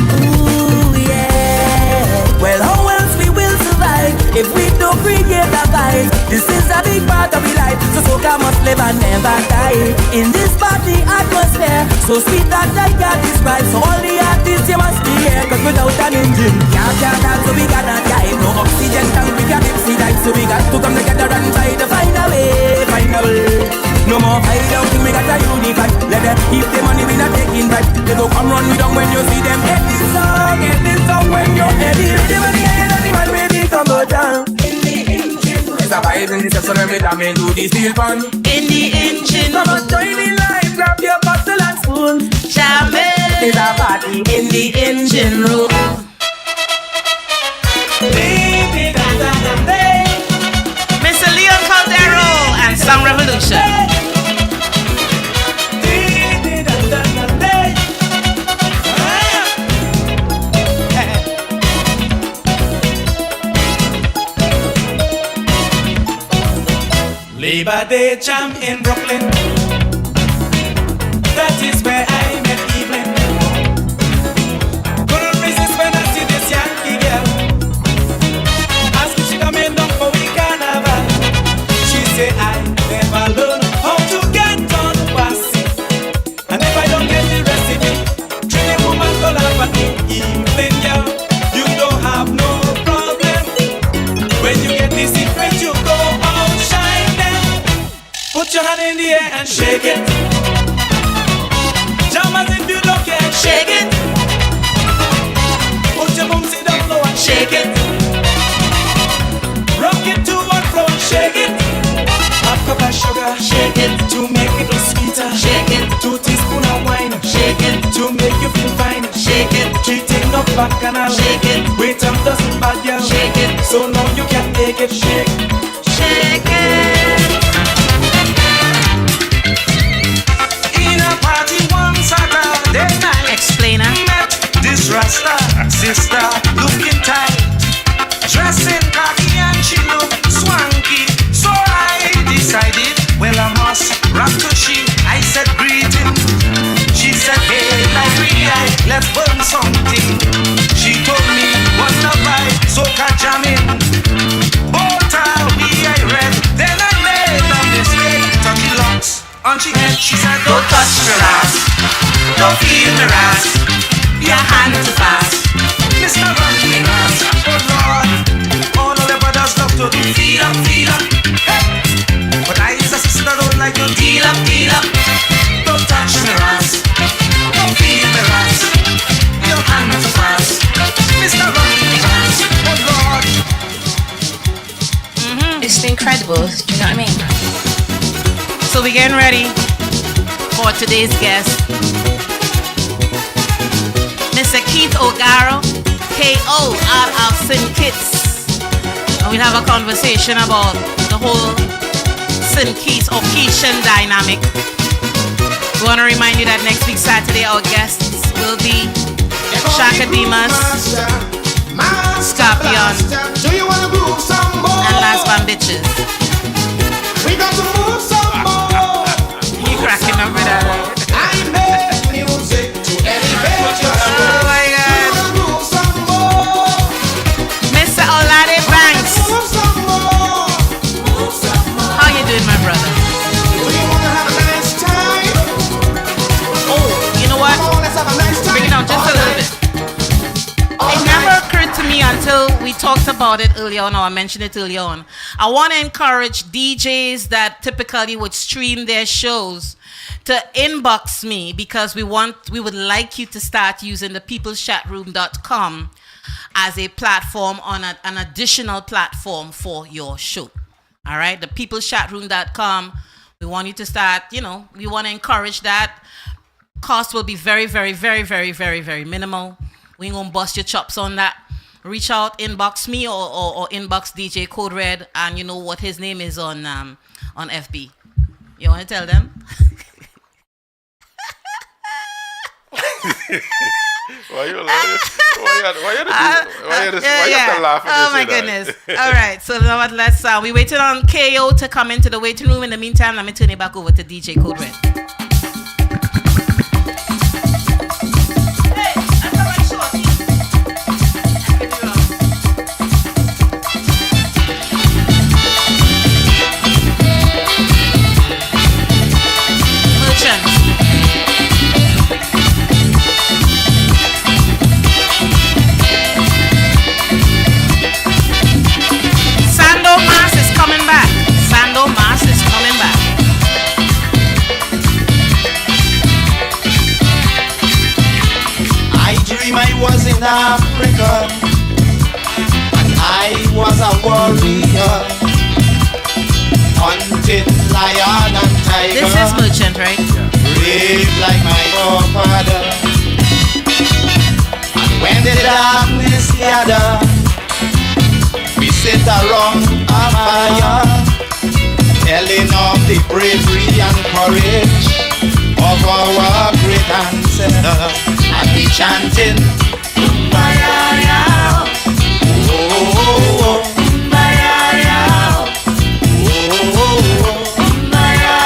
Ooh yeah. Well, how else we will survive if we don't create a vibe? This is a big part of the life, so soca must live and never die. In this party atmosphere, so sweet that I can't describe. So all the artists you must be here, cause without an engine can't dance, so we cannot dive. No oxygen tank, we can't see life, so we got to come together and try to find a way, find a way. No more fight down, think we got a unify. Let them keep the money, we not taking back. They go come run me down when you see them. Get this song when you're heavy. Ready when the iron and the man ready come go down. In the engine, there's a vibe in the section when we jam into the steel pan. In the engine, come on, join the line, grab your bottle and spoon. Jam it. There's a party in the engine room. Mr. Leon Caldero and Song Revolution. Labor Day jam in Brooklyn. That is where I met Evelyn. Couldn't resist when I see this Yankee girl. Ask if she coming down for we carnival. She say I never learn how to get on passy. And if I don't get the recipe, treat a woman to laugh at me. Evelyn girl, you don't have no problem. When you get the secret, you go outshine them. Put your hand in the air and shake it. Jam as if you don't care, shake it. Put your bum sit down low and shake it. Rock it to and fro and shake it. Half cup of sugar, shake it. To make it sweeter, shake it. 2 teaspoons of wine, shake it. To make back and I'll Shake it. Wait up, doesn't bad girl. Shake it. So now you can take it. Shake. Shake it. In a party one Saturday night. Explainer. Met this Rasta sister looking tight. Dressed in khaki and she looked swanky. So I decided, well I must rock to she. I said greetings. She said, hey, like let's burn something. She told me, what the vibe, so jamming. Both are we I read. Then I made a mistake. Touchy locks on she head. She said, don't touch me ass. Don't feel me ass. Your hand too fast. Mr. Run me ass. Oh Lord, all of the brothers love to do feel up, feel up. Hey. But I as a sister don't like to deal up, deal up. Don't touch me ass. Don't feel me ass. Your hand too fast. Mr. Run me ass. Oh Lord. It's incredible, do you know what I mean? So we're getting ready for today's guest, Mr. Keith O'Gara, KO out of St. Kitts. And we'll have a conversation about the whole St. Kitts or Keishan dynamic. We want to remind you that next week, Saturday, our guests will be Shaka Demas, Scorpion, and Las Bambitches. We got to move some more. You cracking up with that, right? I make music to elevate your soul. Oh my God. We wanna move some more. Mr. Olade Banks. Move some more. Move some more. How you doing, my brother? Do you wanna have a nice time? Oh, you know what? Come on, let's have a nice time. Bring it down just a little bit. It never occurred to me until we talked about it earlier on, or I mentioned it earlier on. I want to encourage DJs that typically would stream their shows to inbox me, because we would like you to start using the peopleschatroom.com as a platform, on an additional platform for your show. All right, the peopleschatroom.com. We want you to start, we want to encourage that. Cost will be very, very, very, very, very, very minimal. We ain't gonna bust your chops on that. Reach out, inbox me or inbox DJ Code Red, and you know what his name is on FB. You wanna tell them? Why you laugh? Oh my goodness. All right, so now let's we waited on KO to come into the waiting room. In the meantime, let me turn it back over to DJ Code Red. Was in Africa, and I was a warrior, hunting lion and tiger. This is Merchant, right? Brave like my forefather. And when the darkness gathered, we sit around a fire, telling of the bravery and courage of our great ancestors. And we chanting Kumbaya, oh, oh, oh, Kumbaya, oh, oh, oh, Kumbaya,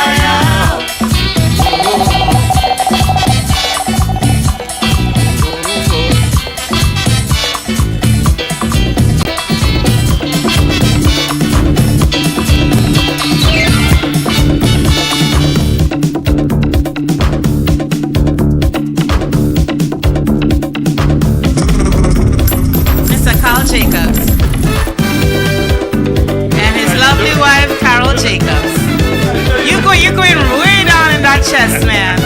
Jacobs and his lovely wife Carol Jacobs. You're going way down in that chest, man.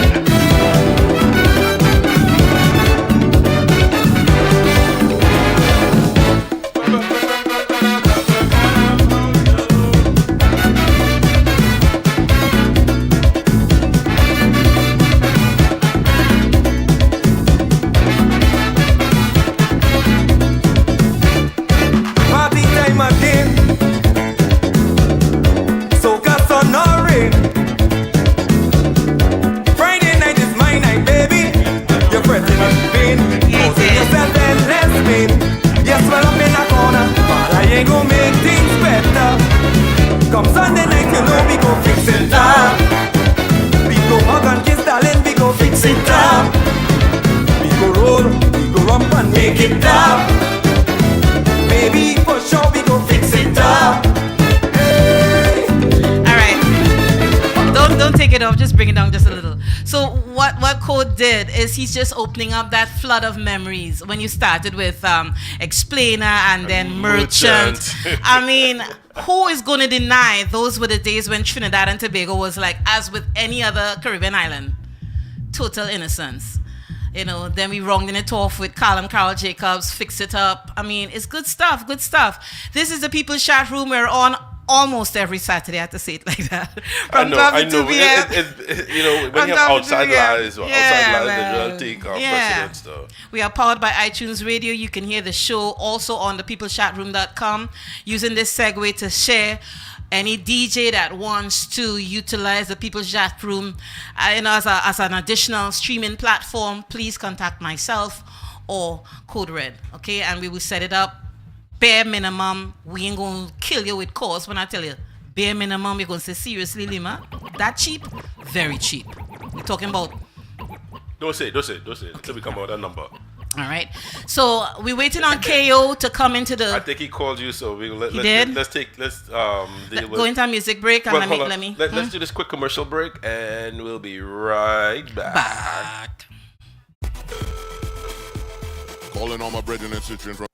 fix it up. We go hug and kiss, darling, we go fix it up. We go roll, we go rump and make it up. Baby, for sure we go fix it up. Don't take it off, just bring it down just a little. So what Code did is he's just opening up that flood of memories when you started with Explainer and then Merchant. I mean, who is going to deny those were the days when Trinidad and Tobago was like, as with any other Caribbean island, total innocence. You know, then we rounded it off with Carl Jacobs, Fix It Up. I mean, it's good stuff, good stuff. This is the People's Chat Room. We're on almost every Saturday. I have to say it like that. From I know. 2 p.m. You know, when you have outside lives, they will take precedence, though. We are powered by iTunes Radio. You can hear the show also on the peopleschatroom.com. Using this segue to share any DJ that wants to utilize the People's Chat Room as an additional streaming platform, please contact myself or Code Red, okay? And we will set it up. Bare minimum, we ain't going to kill you with cost when I tell you. Bare minimum, you're going to say, seriously, Lima? That cheap? Very cheap. We're talking about... Don't say it. Until we come out with that number. All right. So we're waiting on KO to come into the... I think he called you, so let's go into a music break and let's do this quick commercial break and we'll be right back. Calling all my brethren and sisters from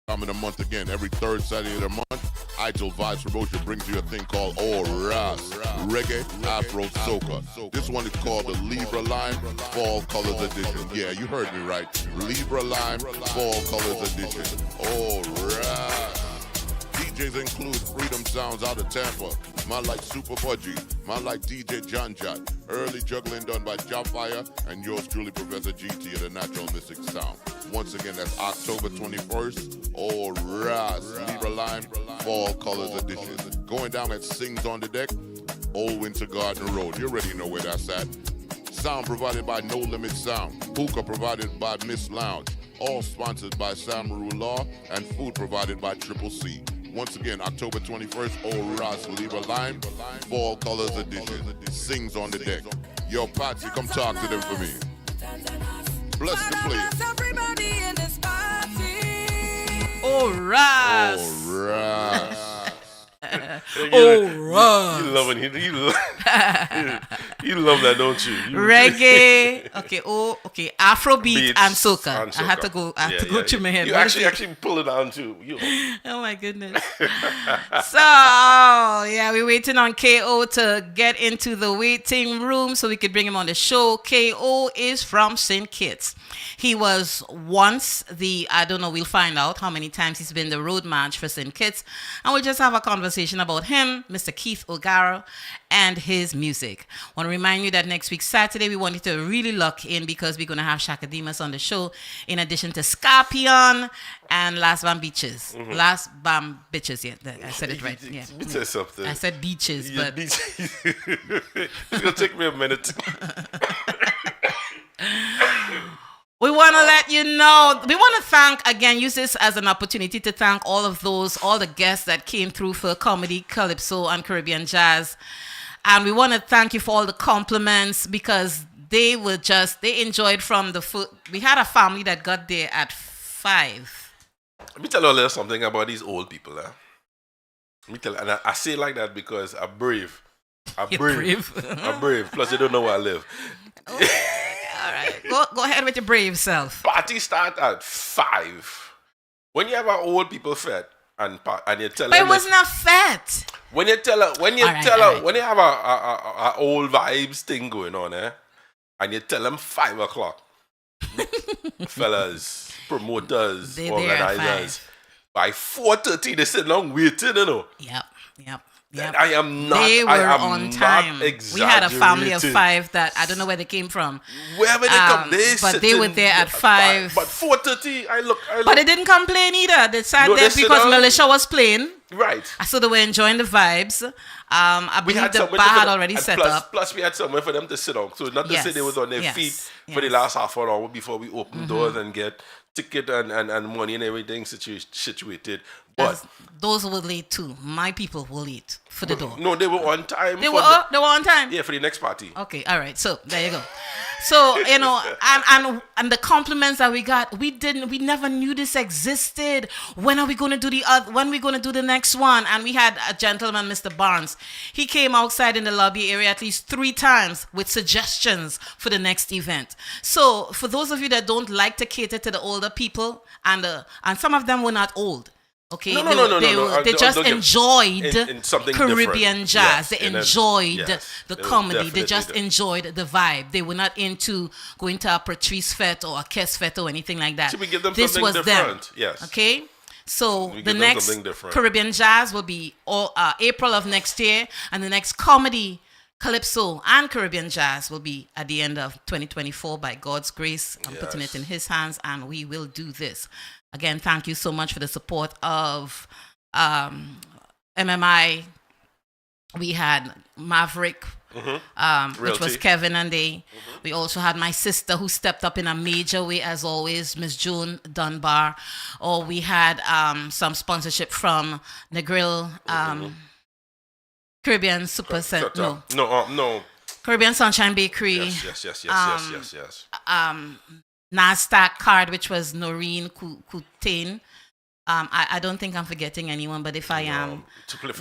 time of the month again. Every third Saturday of the month, Idol Vibes Promotion brings you a thing called Ras Reggae Afro Soca. This one is called the Libra Lime Fall Colors Edition. Yeah, you heard me right. Libra Lime Fall Colors Edition. Ras. DJs include Freedom Sounds out of Tampa, man like Super Pudgy, man like DJ John Jot, early juggling done by Jafire, and yours truly, Professor GT of the Natural Mystic Sound. Once again, that's October 21st. Ras Libra Lime Fall Colors Edition. Going down at Sings on the Deck, Old Winter Garden Road. You already know where that's at. Sound provided by No Limit Sound. Hookah provided by Miss Lounge. All sponsored by Samaru Law, and food provided by Triple C. Once again, October 21st, Ras Libra Lime Fall Colors Edition. Sings on the Deck. Yo, Patsy, come talk to them for me. Bless the place. Everybody in this party. Ras. You love it. You love that, don't you? Reggae. Okay. Afrobeat and soca. I had to go to my head. You actually pull it down too. Oh my goodness. So yeah, we're waiting on KO to get into the waiting room so we could bring him on the show. KO is from St. Kitts. He was once we'll find out how many times he's been the road march for St. Kitts, and we'll just have a conversation about him, Mr. Keith O'Gara, and his music. I want to remind you that next week, Saturday, we want you to really lock in because we're going to have Shakademus on the show, in addition to Scorpion and Last Bam Beaches. Mm-hmm. Last Bam Bitches, yeah, I said it right. Yeah. You said something. I said beaches, but... It's going to take me a minute. We want to let you know, we want to thank, again, use this as an opportunity to thank all the guests that came through for comedy, calypso, and Caribbean jazz. And we want to thank you for all the compliments because they enjoyed from the food. We had a family that got there at 5. Let me tell you a little something about these old people. Let me tell you, and I say it like that because I'm brave. I'm brave. Plus, they don't know where I live. All right, go ahead with your brave self. Party start at 5. When you have an old people fete and you tell them, but it wasn't a fete. When you have a old vibes thing going on, and you tell them 5 o'clock, fellas, promoters, organizers, by 4:30 they sit down waiting, you know. Yep. I am not. They were on time. We had a family of 5 that I don't know where they came from. Wherever they come, but they were there at 5. But 4:30, I look. But they didn't complain either. They sat there because Militia was playing. Right. So they were enjoying the vibes. I believe the bar had already set up. Plus, we had somewhere for them to sit on. So not to say they was on their feet for the last half an hour before we opened doors and get ticket and money and everything situated. As those who were late too. My people were late for the door. No, they were on time. They were on time. Yeah, for the next party. Okay, all right. So there you go. So and the compliments that we got, we never knew this existed. When are we going to do when are we going to do the next one? And we had a gentleman, Mr. Barnes. He came outside in the lobby area at least 3 times with suggestions for the next event. So for those of you that don't like to cater to the older people, and some of them were not old. Okay, No. They just enjoyed in something Caribbean different. jazz. Yes, They enjoyed the comedy. They definitely just did. enjoyed the vibe. They were not into going to a Patrice Fete or a Kes Fete or anything like that. Should we give them This something was different? them. Yes. Okay. So We the give them next something different. Caribbean jazz will be April of next year, and the next comedy, Calypso and Caribbean jazz will be at the end of 2024 by God's grace. I'm putting it in His hands, and we will do this. Again, thank you so much for the support of MMI. We had Maverick, which was Kevin and they. We also had my sister who stepped up in a major way as always, Miss June Dunbar. Or we had some sponsorship from Negril, Caribbean Super Set. No. Caribbean Sunshine Bakery. Yes. NASDAQ card, which was Noreen Kutain. I don't think I'm forgetting anyone, but if I am,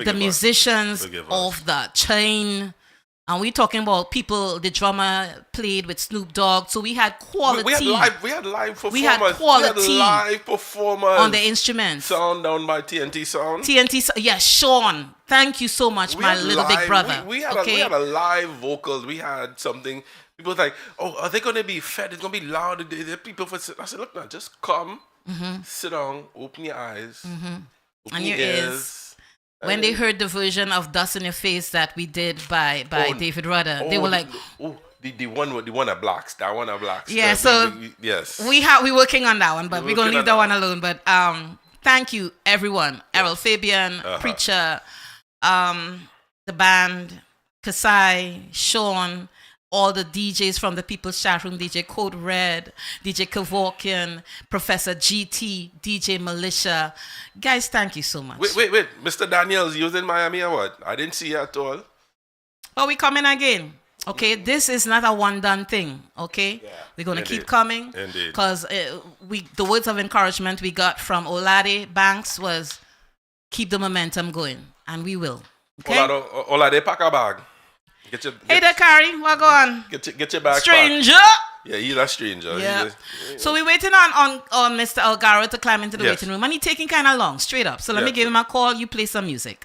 the musicians of the chain, and we're talking about people. The drummer played with Snoop Dogg, so we had quality. We had live performers. We had quality. We had live performers on the instruments. Sound down by TNT Sound. Yes, Sean. Thank you so much, my little big brother. We had a live vocals. We had something. People were like, oh, are they going to be fed? It's going to be loud. People I said, look now, just come. Sit down, open your eyes, open your ears. When they heard the version of Dust in Your Face that we did by David Rudder, they were like, the one at Blacks, that one at Blacks. Yeah, so yes, we're working on that one, but we're gonna leave that one alone. But thank you everyone, Errol Fabian, Preacher, the band, Kasai, Sean, all the DJs from the People's Chat Room, DJ Code Red, DJ Kevorkian, Professor GT, DJ Militia. Guys, thank you so much. Wait. Mr. Daniels, you was in Miami or what? I didn't see you at all. Oh, we coming again. Okay, this is not a one-done thing, okay? Yeah, we're going to keep coming. Indeed. Because the words of encouragement we got from Olade Banks was keep the momentum going, and we will. Okay? Olade, pack a bag. Hey there, Carrie, what go on? Get your bag. Stranger. Packed. Yeah, he's a stranger. Yeah. So we're waiting on Mr. Algaro to climb into the waiting room, and he's taking kind of long, straight up. So let me give him a call. You play some music.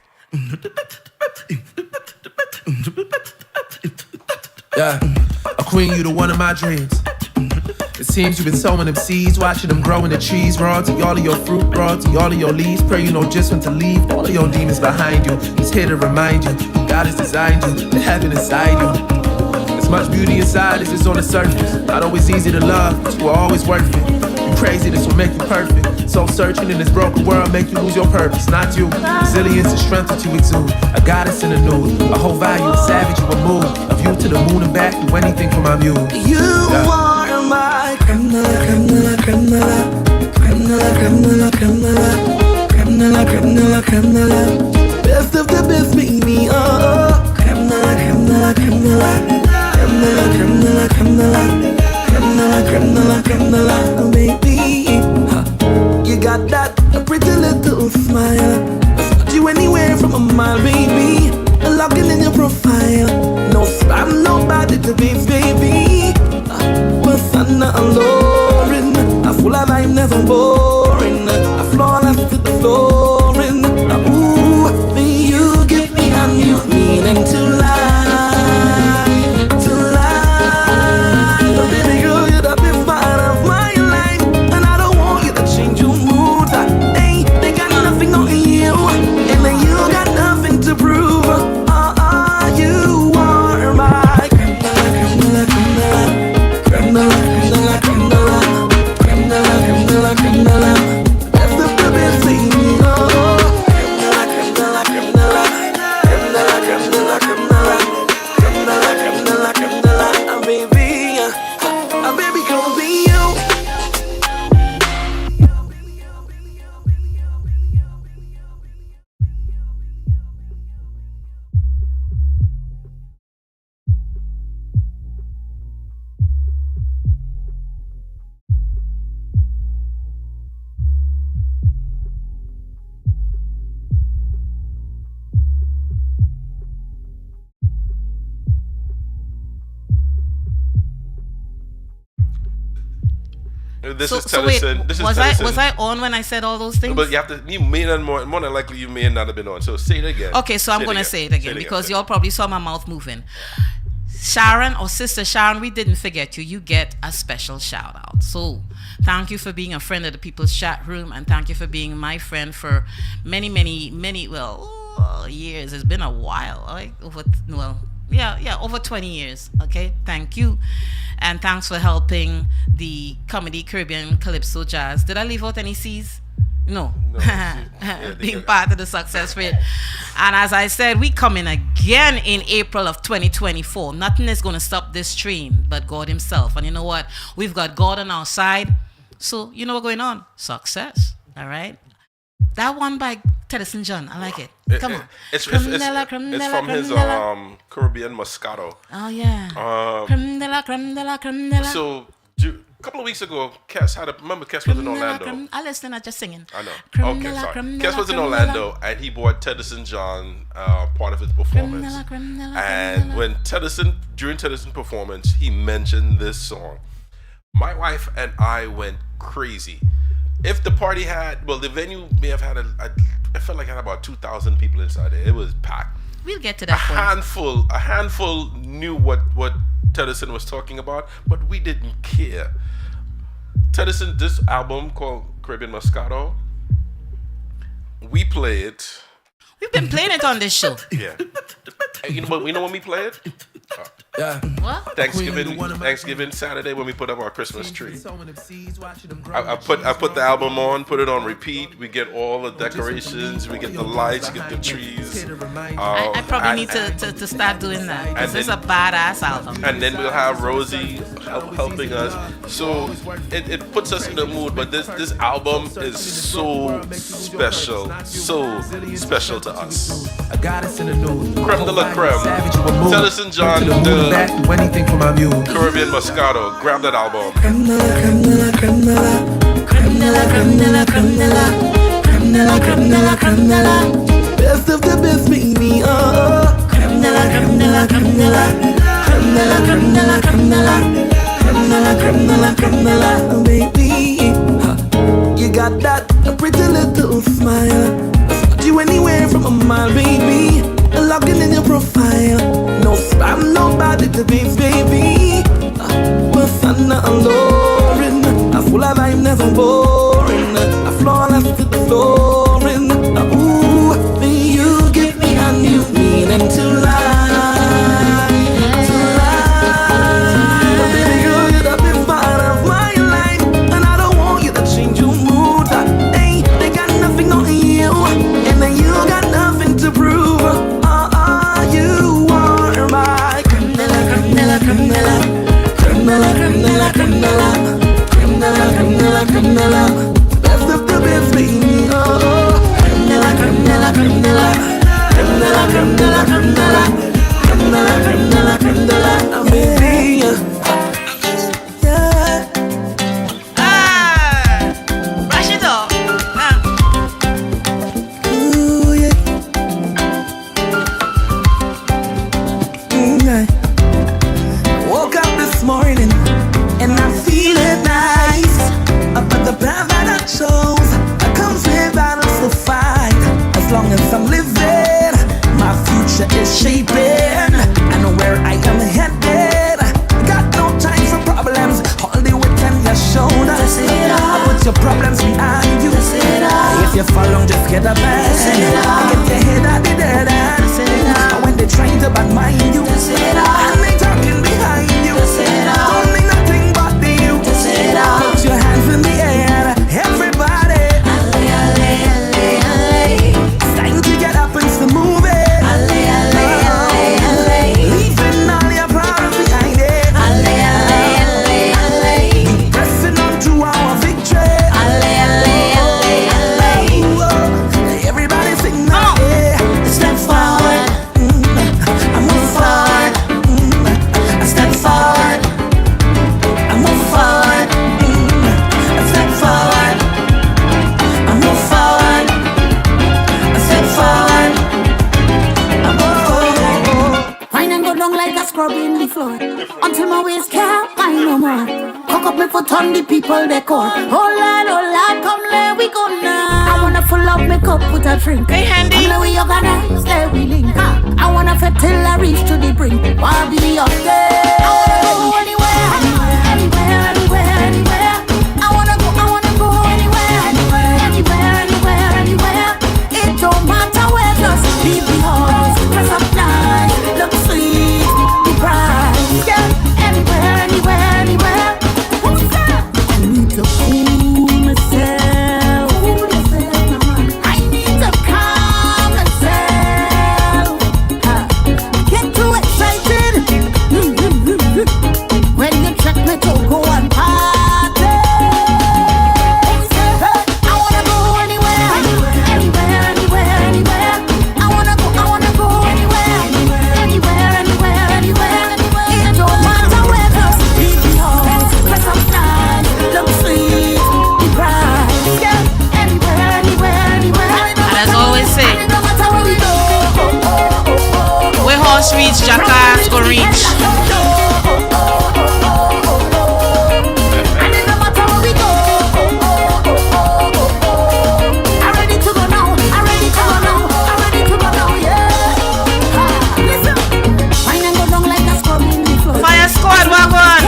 Yeah, a queen, you the one of my dreams. It seems you've been sowing them seeds, watching them grow in the trees. Raw to all of your fruit, raw to all of your leaves. Pray you know just when to leave. All of your demons behind you. He's here to remind you God has designed you, the heaven inside you. As much beauty inside as is on the surface. Not always easy to love, but you are always worth it. You crazy, this will make you perfect. Soul searching in this broken world make you lose your purpose. Not you. Resilience and strength that you exude. A goddess in the nude. A whole value, a savage, you a move. A view to the moon and back, do anything for my muse. You are my crème de la crème de la crème de la crème de la crème de la crème de la crème de la crème de la crème de la best of the best, baby. Crème de la crème de la crème de la crème de la crème de la crème de la crème de la crème de la baby. You got that pretty little smile. Spot you anywhere from a mile, baby. Locking in your profile. No spam, nobody to be, baby. Sana alluring, a full of vibe, never boring. A flawless to the flooring. Ooh, you give me a new meaning to life, to life. Oh, baby girl, you're the best part of my life, and I don't want you to change your mood. Hey, they got nothing on you, and then you got nothing to prove. You are my crème de la crème de la crème de la crème de la. Crème de la, crème de la, crème de la, crème de la, best of the best, baby. This is so Tennyson. wait, This is was Tennyson. I on when I said all those things? But you may not more than likely you may not have been on. So say it again. Okay, so I'm going to say it again because y'all probably saw my mouth moving. Sharon or Sister Sharon, we didn't forget you. You get a special shout out. So thank you for being a friend of the People's Chat Room, and thank you for being my friend for many years. It's been a while, right? Over 20 years. Okay, thank you, and thanks for helping the Comedy Caribbean Calypso Jazz. Did I leave out any C's? No. Being part of the success rate. And as I said, we coming again in April of 2024. Nothing is going to stop this train but God himself. And you know what? We've got God on our side. So you know what's going on? Success. All right? That one by Tennyson John. I like it. Come on. It's from his Caribbean Moscato. Oh, yeah. Creme de la, creme de la, creme de la. So... a couple of weeks ago, Kes was in Orlando. I listen, I just singing. I know. Okay, sorry. Kes was in Orlando, and he bought Tennyson John part of his performance. And when during Tennyson performance, he mentioned this song. My wife and I went crazy. If the party the venue may have had I felt like it had about 2,000 people inside it. It was packed. We'll get to that point. A handful knew what Tennyson was talking about, but we didn't care. Tennyson, this album called Caribbean Moscato, we play it. We've been playing it on this show. Yeah. You know when we play it? Yeah. What? Thanksgiving Saturday when we put up our Christmas tree. I put the album on, put it on repeat. We get all the decorations, we get the lights, we get the trees. I probably need to start doing that. This is a badass album. And then we'll have Rosie helping us. So it puts us in the mood. But this album is so special to us. I got us in the news. Creme de la creme. Tennyson John, anything from my mule. Caribbean Moscato. Grab that album. Creme de la, creme de la, creme de la. Creme de la, creme de la, creme de la. Creme de la, creme de la, creme de la. Best of the best, baby, oh. Creme de la, creme de la, creme de la. Creme de la, creme de la, creme de la. Creme de la, creme de la, creme de la, oh, baby. You got that pretty little smile. You anywhere from a mile, baby. Logging in your profile. No spam, nobody to be, baby. We're fun, not alluring. I'm full of vibe, never boring. I'm flawless to the flooring. Ooh, you give me a new meaning to life. To life. But baby girl, you're the best part of my life. And I don't want you to change your mood. Hey, they got nothing on you. And then you got nothing to prove. You are my creme de la, creme de la. put on the people decor. Oh Lord, come let we go now. I wanna full up my cup with a drink. Hey, Handy. Come let we organize, let we link. I wanna fit till I reach to the brink. Wanna be up there. I wanna go anywhere, anywhere, anywhere, anywhere. I wanna go anywhere, anywhere, anywhere, anywhere, anywhere. It don't matter where, just leave the house. Dress up nice, look sweet, be bright. Yeah, anywhere, anywhere, anywhere. I need to cool myself. I need to calm myself. Get too excited when you check me to go and party. I wanna go anywhere, anywhere, anywhere, anywhere. I wanna go anywhere, anywhere, anywhere, anywhere. It don't matter where, just leave the house. Dress up nice, look sweet, be bright. Yeah, anywhere, anywhere, anywhere. And as always say, No matter where we go, where horse reach, jackass go reach. Fire squad, wagon.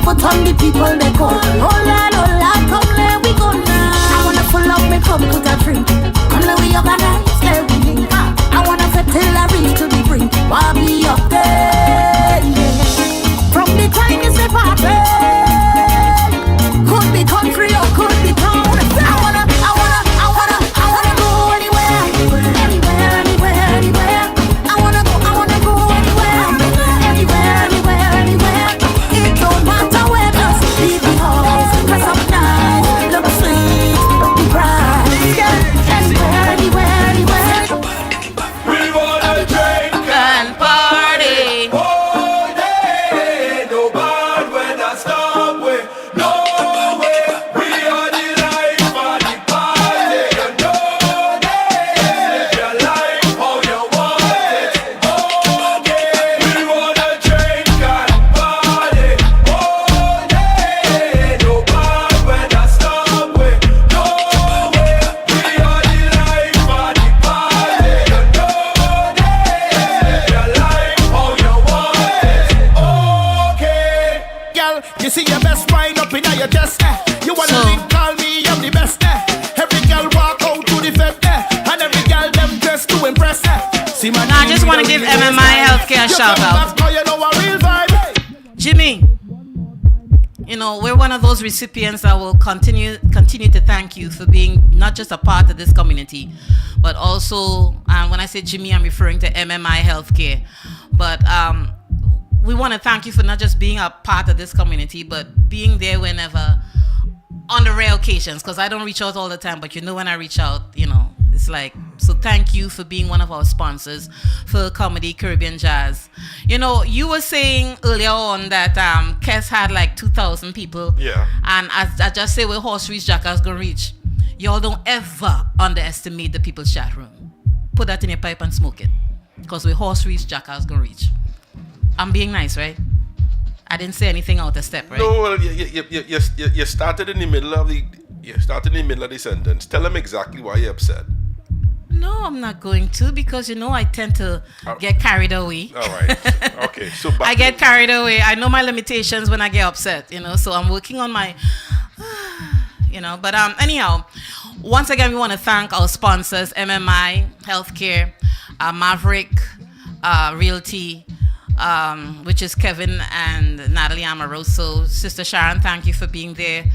Put on the people they call. Oh Lord, come let we go now. I wanna full up my cup with a drink. Come let we organize, let we link. I wanna fit till I reach to the brink. Wanna be up there, yeah. From the time is the party. Could be country or could be town. I wanna go anywhere, anywhere, anywhere, anywhere. I wanna go anywhere, anywhere, anywhere, anywhere. It don't matter where, just leave the house. Dress up nice, look sweet, be bright. Yeah, anywhere, anywhere, anywhere. We wanna drink and party. all day. No bad weather stop we. No way. We are the life of the party. You know this. Live your life how you want it. Okay. We wanna drink and party all day. No bad weather stop we. No way. We are the life of the party. You know this. Live your life how you want it. Okay. Girl, you see your best wine up in your chest. You wanna link, call me, I'm the best. Every girl walk out to the fed, and every girl them dressed to impress. See my Now I just want to give MMI Healthcare a shout out. You know a real vibe. Jimmy, you know, we're one of those recipients that will continue to thank you for being not just a part of this community, but also, and when I say Jimmy, I'm referring to MMI Healthcare. But we want to thank you for not just being a part of this community, but being there whenever, on the rare occasions, because I don't reach out all the time, but you know when I reach out, you know, it's like, so thank you for being one of our sponsors for Comedy Caribbean Jazz. You know, you were saying earlier on that Kes had like 2,000 people. Yeah. And as I just say, where Horse Reach Jackass gonna reach, y'all don't ever underestimate the people's chat room. Put that in your pipe and smoke it. Because where Horse Reach Jackass gonna reach. I'm being nice, right? I didn't say anything out of step, right? No, well, you started in the middle of the sentence. Tell them exactly why you're upset. No, I'm not going to, because you know I tend to get carried away. All right. Okay. So I get carried away. I know my limitations when I get upset, you know. So I'm working on my, you know. But anyhow, once again, we want to thank our sponsors: MMI Healthcare, Maverick Realty, which is Kevin and Natalie Amoroso. Sister Sharon, thank you for being there.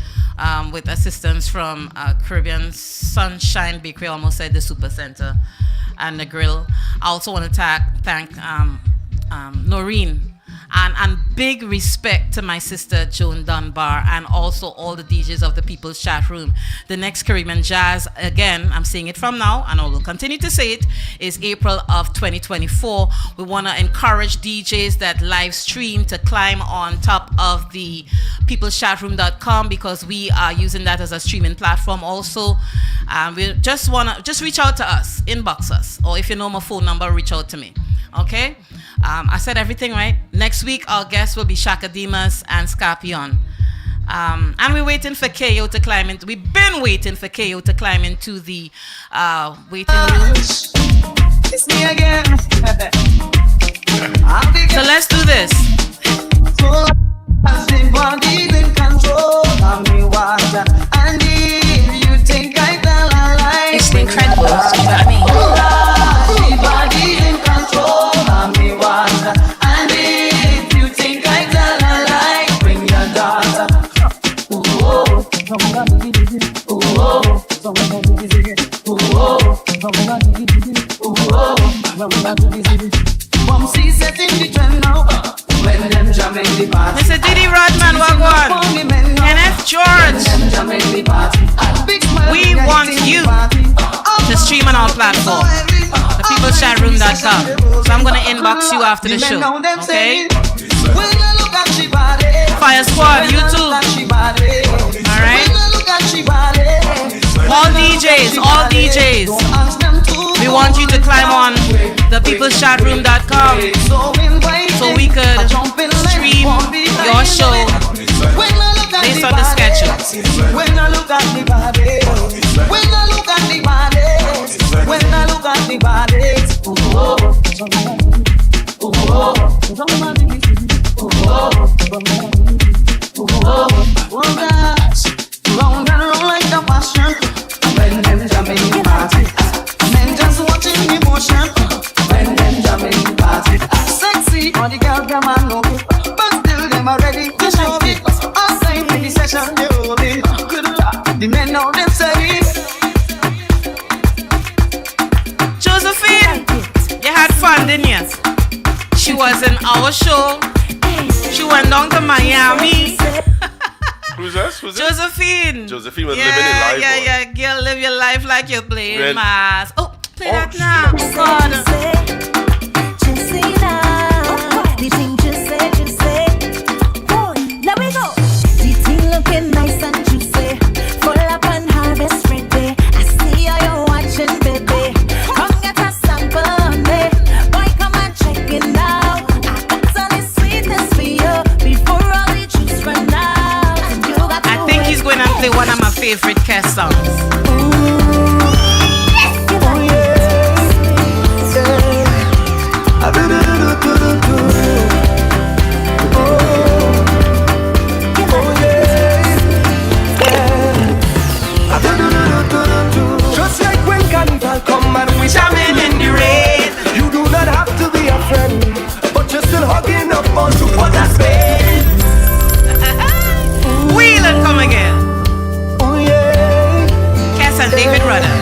With assistance from Caribbean Sunshine Bakery, I almost said the Super Center, and the Grill. I also want to thank Noreen, and big respect to my sister Joan Dunbar, and also all the DJs of the People's Chat Room. The next Caribbean Jazz, again, I'm saying it from now, and I will continue to say it, is April of 2024. We want to encourage DJs that live stream to climb on top of the peoplechatroom.com, because we are using that as a streaming platform also. We just want to reach out to us, inbox us, or if you know my phone number, reach out to me. Okay? I said everything right. Next week, our guests will be Shakademus and Scorpion. And we're waiting for KO to climb in. We've been waiting for KO to climb into the waiting room. It's me again. So let's do this. Everybody's in control of me, water. And if you think I tell a lie, It's incredible. You know what I mean? Everybody's in control of me, water. And if you think I tell a lie, bring your daughter. Mumsy setting the trend now. When them jamming the party. Mr. Didi Rodman, Wagwan. Kenneth George. We want you to stream on our platform, thepeoplechatroom.com. So I'm going to inbox you after the show. Okay? Fire Squad, you too. Alright? All DJs. We want you to climb on thepeoplechatroom.com so we could stream your show based on the schedule. When I look at the body, when I look at the body, when I look at the body, round and round like a passion. When them jamming the party, men just watching the motion. When them jamming the party, sexy, all the girls them are no good, but still them are ready to show it. I say in the session they hold it. Good luck, the men know them say it. Josephine, you had fun, didn't you? She was in our show. She went down to Miami. Who's that? Josephine. Josephine was living it life. Yeah. Girl, live your life like you're playing When- mass. Oh, play that now. God. Let me go. The thing looking nice and juicy. Full up and harvest ready. I see how you're watching, baby. Come get a sample on me. Boy, come and check it out. I got all the sweetness for you before all the juice run out. And you got I think he's going to play one of my favorite Kes songs. Just like when carnival come and we jamming in the rain. You do not have to be a friend, but you're still hugging up on to what I spend. Wheel and come again. Oh yeah. Kes and David Rudder.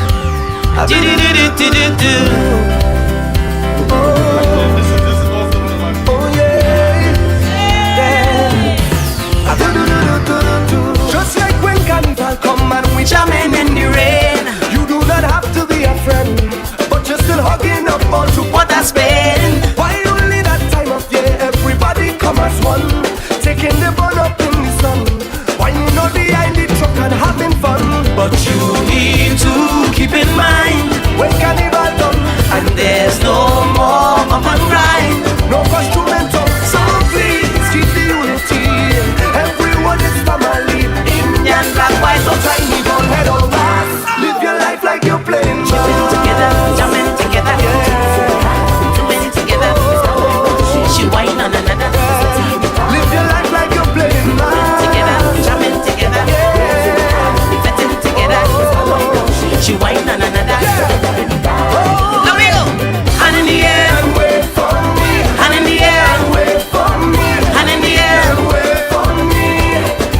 Do. Just like when carnival come and we jamming in the rain. You do not have to be a friend, but you're still hugging up on to what I spend. Why only that time of year everybody come as one, taking the bun up in the sun. Why you not behind the truck and having fun? But you need to keep in mind when carnival done and there's no more up and ride, no instrumental. So please keep the unity. Everyone is family. Indian, black, white, or tiny, don't head on back. Live your life like you're playing. Jamming together, jamming together, jamming together. She whine on another. Live your life like you're playing. Together, jamming together, fetting together. She whine on another. Hand in the air, wait for me. Hand in the air, wait for me. Hand in the air, wait for me.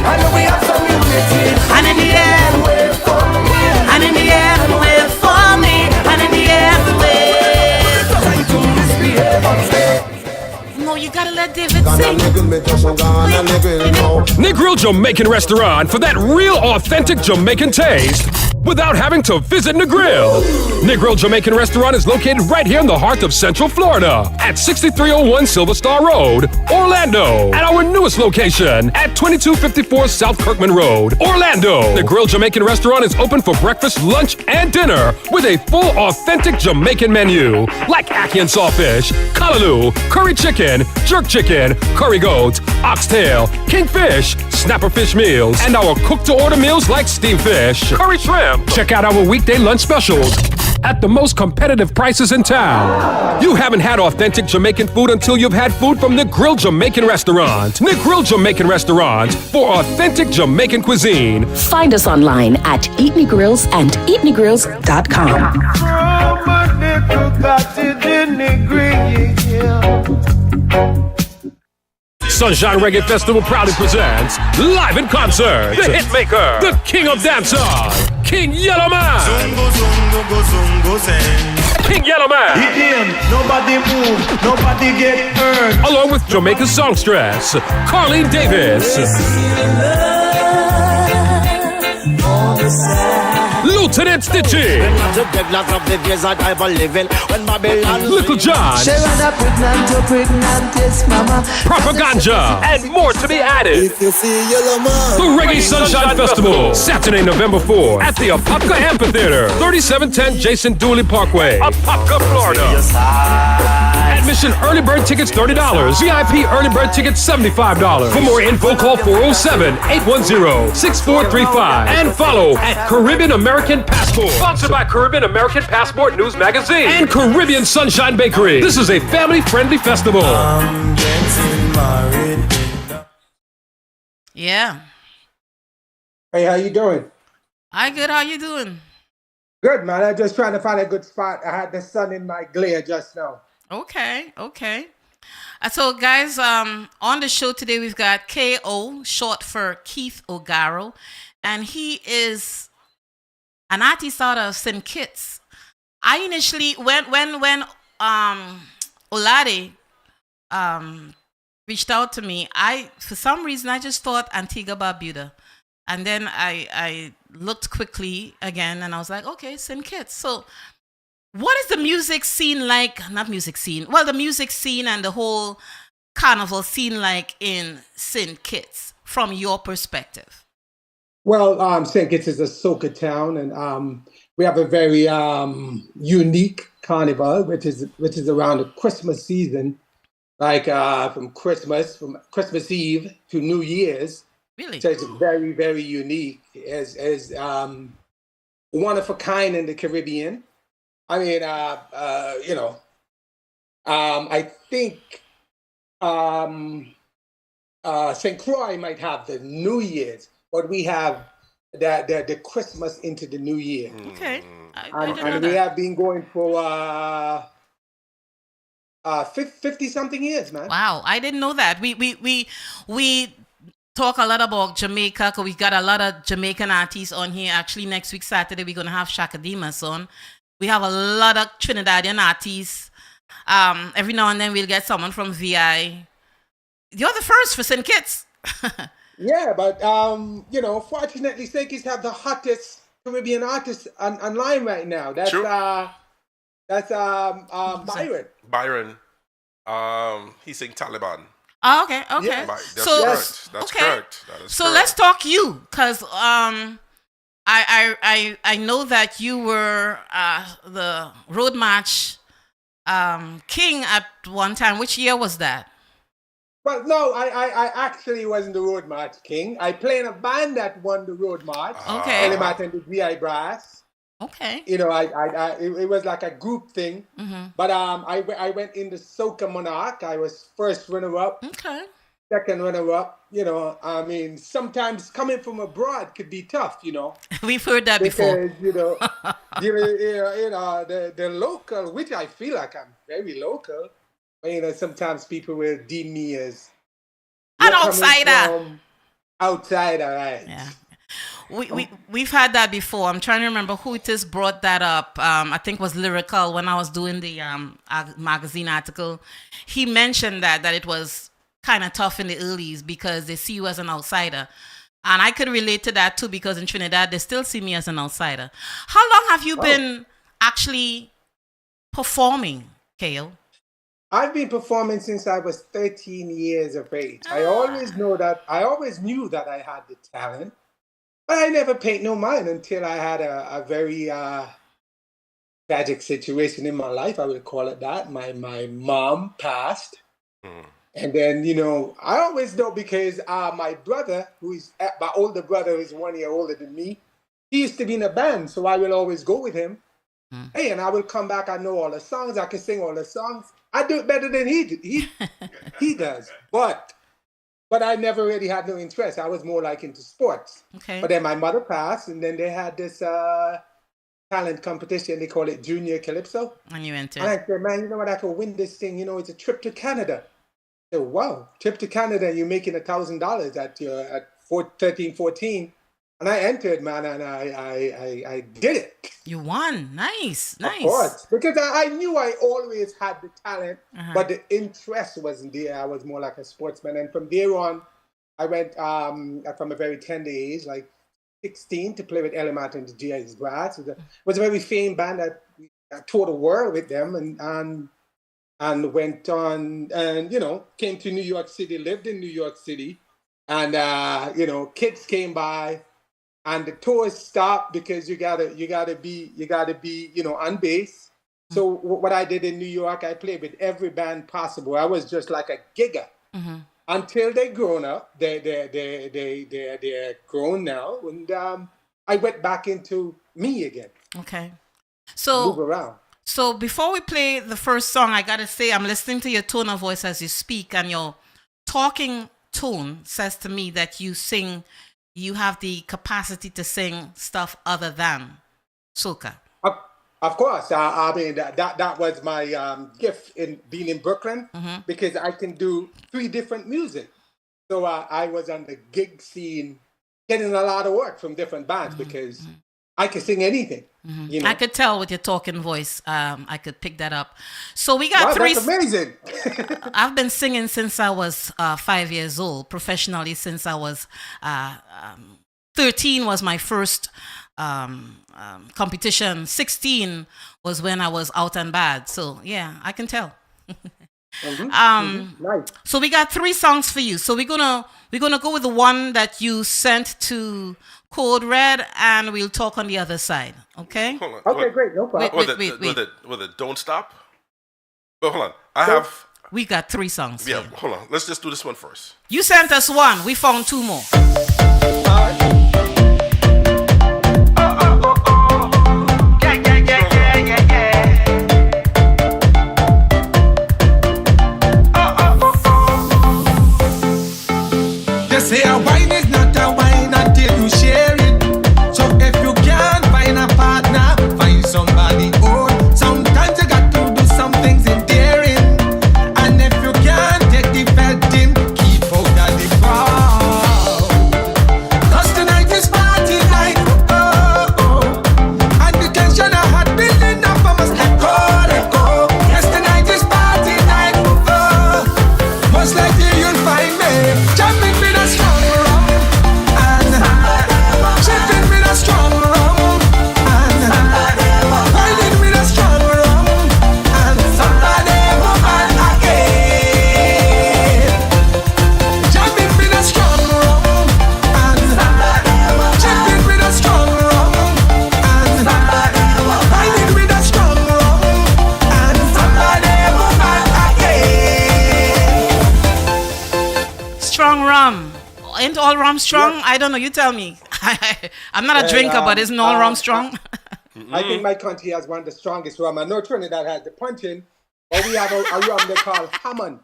I know we have some unity. Hand in the air, wait for me. Hand in the air, wait for me. Hand in the air, wait. Trying to misbehave on stage. No, you gotta let David sing. Negril Jamaican Restaurant for that real authentic Jamaican taste. without having to visit Negril. Negril Jamaican Restaurant is located right here in the heart of Central Florida at 6301 Silver Star Road, Orlando. At our newest location at 2254 South Kirkman Road, Orlando. Negril Jamaican Restaurant is open for breakfast, lunch, and dinner with a full authentic Jamaican menu like ackee and sawfish, callaloo, curry chicken, jerk chicken, curry goat, oxtail, kingfish, snapper fish meals, and our cook-to-order meals like steamed fish, curry shrimp. Check out our weekday lunch specials at the most competitive prices in town. You haven't had authentic Jamaican food until you've had food from Negril Jamaican Restaurant. Negril Jamaican Restaurant for authentic Jamaican cuisine. Find us online at Eat Me Grills and eatmegrills.com. Sunshine Reggae Festival proudly presents live in concert the hitmaker, the king of dancehall, King Yellowman. King Yellowman. Nobody move, nobody get hurt. Along with Jamaica's songstress, Carlene Davis. Lieutenant Stitchy, Little John, Propaganda, and more to be added. The Reggae Sunshine Festival, Saturday, November 4th at the Apopka Amphitheater, 3710 Jason Dooley Parkway, Apopka, Florida. Admission early bird tickets $30, VIP early bird tickets $75. For more info, call 407-810-6435 and follow at Caribbean American Passport. Sponsored by Caribbean American Passport News Magazine and Caribbean Sunshine Bakery. This is a family-friendly festival. Yeah. Hey, how you doing? Hi, good. How you doing? Good, man. I'm just trying to find a good spot. I had the sun in my glare just now. Okay. So, guys, on the show today, we've got K.O., short for Keith O'Garo, and he is an artist out of St. Kitts. I initially, when Olade reached out to me, for some reason, I just thought Antigua Barbuda. And then I looked quickly again, and I was like, okay, St. Kitts. So, what is the music scene like? Not music scene. Well, the music scene and the whole carnival scene like in St. Kitts from your perspective? Well, St. Kitts is a soca town, and we have a very unique carnival, which is around the Christmas season, like from Christmas Eve to New Year's. Really? So it's very, very unique. As one of a kind in the Caribbean. I mean, I think St. Croix might have the New Year's, but we have the Christmas into the New Year. Okay. And we have been going for 50-something years, man. Wow, I didn't know that. We talk a lot about Jamaica, because we got a lot of Jamaican artists on here. Actually, next week, Saturday, we're going to have Shaka Demas on. We have a lot of Trinidadian artists. Every now and then we'll get someone from VI. You're the first for St. Kitts. Yeah, but fortunately, St. Kitts have the hottest Caribbean artists online right now. That's True. That's Byron. Byron. He sing Taliban. Oh, okay. Yeah. That's So- correct. That's okay. correct. That is So correct. let's talk you, because I know that you were the road march king at one time. Which year was that? Well, no, I actually wasn't the Road March King. I played in a band that won the Road March. Okay. Element and the VI Brass. Okay. It was like a group thing. Mm-hmm. But I went in the Soca Monarch. I was first runner-up. Okay. Second runner-up. I mean, sometimes coming from abroad could be tough, We've heard that before. Because, the local, which I feel like I'm very local, but, sometimes people will deem me as An coming outsider. from outsider, right? Yeah. We've had that before. I'm trying to remember who it is brought that up. I think it was Lyrical when I was doing the magazine article. He mentioned that it was kind of tough in the earlys because they see you as an outsider. And I could relate to that too because in Trinidad, they still see me as an outsider. How long have you been actually performing, Kale? I've been performing since I was 13 years of age. I always knew that I had the talent, but I never paid no mind until I had a very tragic situation in my life. I would call it that. My mom passed. And then, I always know because my brother, my older brother, who's 1 year older than me, he used to be in a band, so I will always go with him. Hey, and I will come back. I know all the songs. I can sing all the songs. I do it better than he does. But I never really had no interest. I was more like into sports. Okay. But then my mother passed, and then they had this talent competition. They call it Junior Calypso. And you entered. And I said, man, you know what? I could win this thing. It's a trip to Canada. I said, wow, trip to Canada. You're making $1,000 at 13, 14. And I entered, man, and I did it. You won. Nice. Of course. Because I knew I always had the talent, but the interest wasn't there. I was more like a sportsman. And from there on, I went from a very tender age, like 16, to play with Element and the G.I.'s Grass. It was a very famed band that I toured the world with them and went on and, came to New York City, lived in New York City. And, kids came by. And the tours stopped because you gotta be on base. So what I did in New York, I played with every band possible. I was just like a gigger until they grown up. They're grown now, and I went back into me again. Okay, so move around. So before we play the first song, I gotta say I'm listening to your tone of voice as you speak, and your talking tone says to me that you have the capacity to sing stuff other than soca. Of course. I mean, that was my gift in being in Brooklyn because I can do 3 different music. So I was on the gig scene getting a lot of work from different bands because I can sing anything. I could tell with your talking voice. I could pick that up. So we got 3. That's amazing. I've been singing since I was 5 years old, professionally since I was 13 was my first competition. 16 was when I was out and bad. So yeah, I can tell. Nice. So we got 3 songs for you. So we're gonna go with the one that you sent to Code Red, and we'll talk on the other side. Okay. Hold on. Okay, great. No problem. With it, don't stop. But hold on. We got 3 songs. Yeah. Hold on. Let's just do this one first. You sent us 1. We found 2 more. Say a wine is not a wine until you share it. So if you can't find a partner, find somebody old. Sometimes you got to do some things endearing. And if you can't take the vetting, keep out of the crowd. 'Cause tonight is party night, and the tension I had building up, I must let go. Yes, tonight is party night, most likely you'll find me jumping with a strong rum and sipping with a strong rum and riding with a strong rum and somebody woman again. Jumping with a strong rum and sipping with a strong rum and riding with a strong rum and somebody woman again. Strong rum. Ain't all rum strong? Yep. I don't know. You tell me. I'm not a drinker, but isn't all rum strong? I think my country has one of the strongest rum. I know Trinidad has the punching, but we have a rum they call Hammond.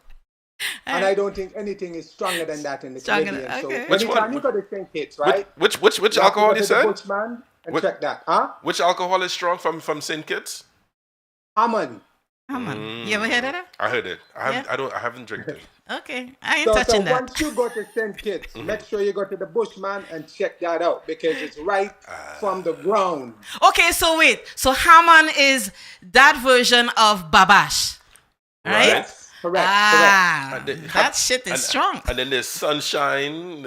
And I don't think anything is stronger than that in the Caribbean. Okay. So Which one? you got to think hits, right? Which alcohol you said? Bushman and check that. Which alcohol is strong from St. Kitts? Hammond. Hammond. You ever heard of that? I heard it. I haven't drank it. Okay, I ain't touching that. So once you go to St. Kitts, make sure you go to the Bushman and check that out because it's right from the ground. Okay, so wait. So Hammond is that version of Babash, right? Yes. Correct. That shit is strong. And then there's Sunshine.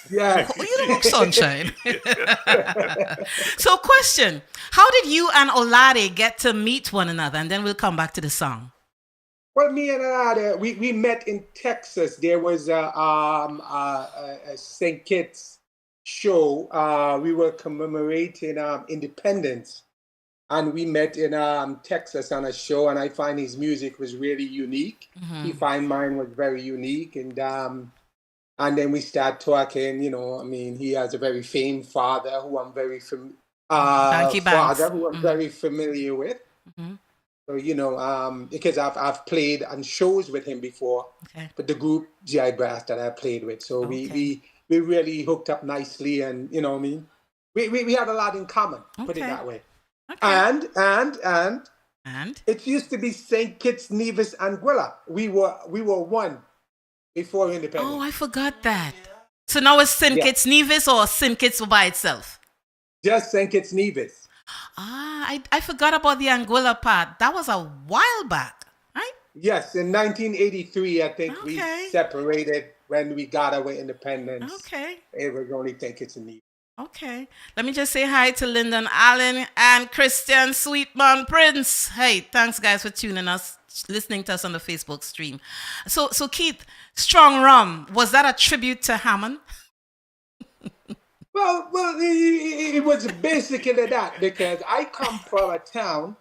Yes. You don't look Sunshine. So, question: how did you and Olade get to meet one another? And then we'll come back to the song. Well, me and Olade, we met in Texas. There was a St. Kitts show. We were commemorating independence. And we met in Texas on a show, and I find his music was really unique. He find mine was very unique, and then we start talking. You know, I mean, he has a very famed father who I'm very very familiar with. So you know, because I've played on shows with him before, but the group GI Brass that I played with, so we really hooked up nicely, and you know, what I mean, we had a lot in common. Put it that way. Okay. And it used to be St. Kitts, Nevis, and Anguilla. We were one before independence. Oh, I forgot that. So now it's St. Kitts, Nevis, or St. Kitts by itself? Just St. Kitts, Nevis. I forgot about the Anguilla part. That was a while back, right? Yes, in 1983, I think we separated when we got our independence. Okay. It was only St. Kitts and Nevis. Okay. Let me just say hi to Lyndon Allen and Christian Sweetman Prince. Hey, thanks guys for tuning us, listening to us on the Facebook stream. So Keith, Strong Rum, was that a tribute to Hammond? Well, it was basically that, because I come from a town.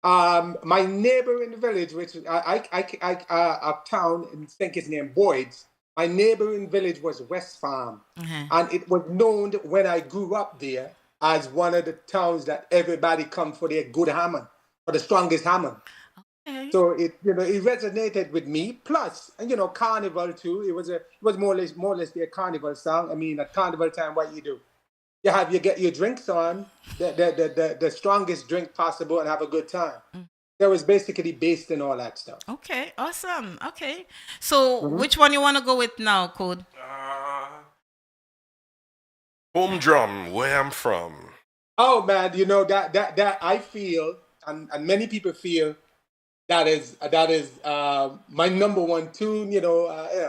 My neighbor in the village, which a town in St. Kitts named Boyd's. My neighboring village was West Farm, and it was known when I grew up there as one of the towns that everybody come for their good Hammond, for the strongest Hammond. Okay. So it resonated with me. Plus, and Carnival too. It was more or less their Carnival song. I mean, at Carnival time, what you do? You get your drinks on, the strongest drink possible, and have a good time. That was basically based in all that stuff. Okay, awesome. Okay, so which one you want to go with now, Code? Home drum, where I'm from. Oh man, that I feel, and many people feel that is my number one tune. Okay.